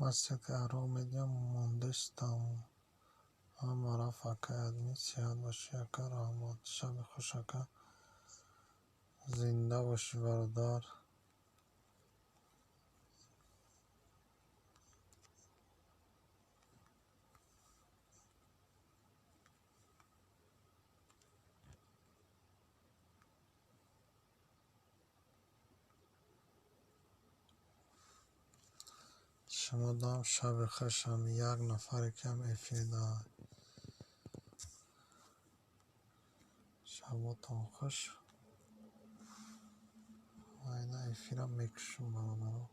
Масяк ароқ медиҳам мондастам. Ҳамаро фака админ сиҳат бошӣ яка раҳмат. Шаби хушака. Зинда бошӣ бародар. شما دام شب خشم یک نفر کم افیدا شباتان خوش اینا افیرم میکشم برادر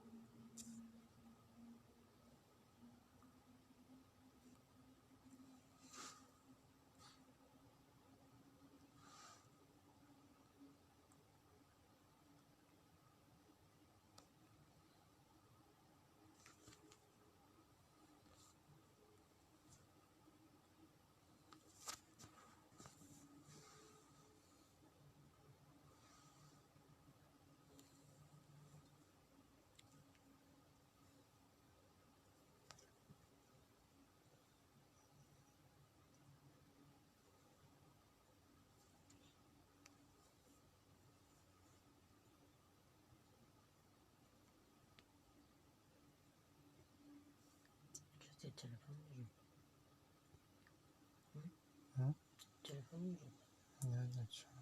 چه تلفن داریم؟ ها؟ تلفن داریم؟ نه چه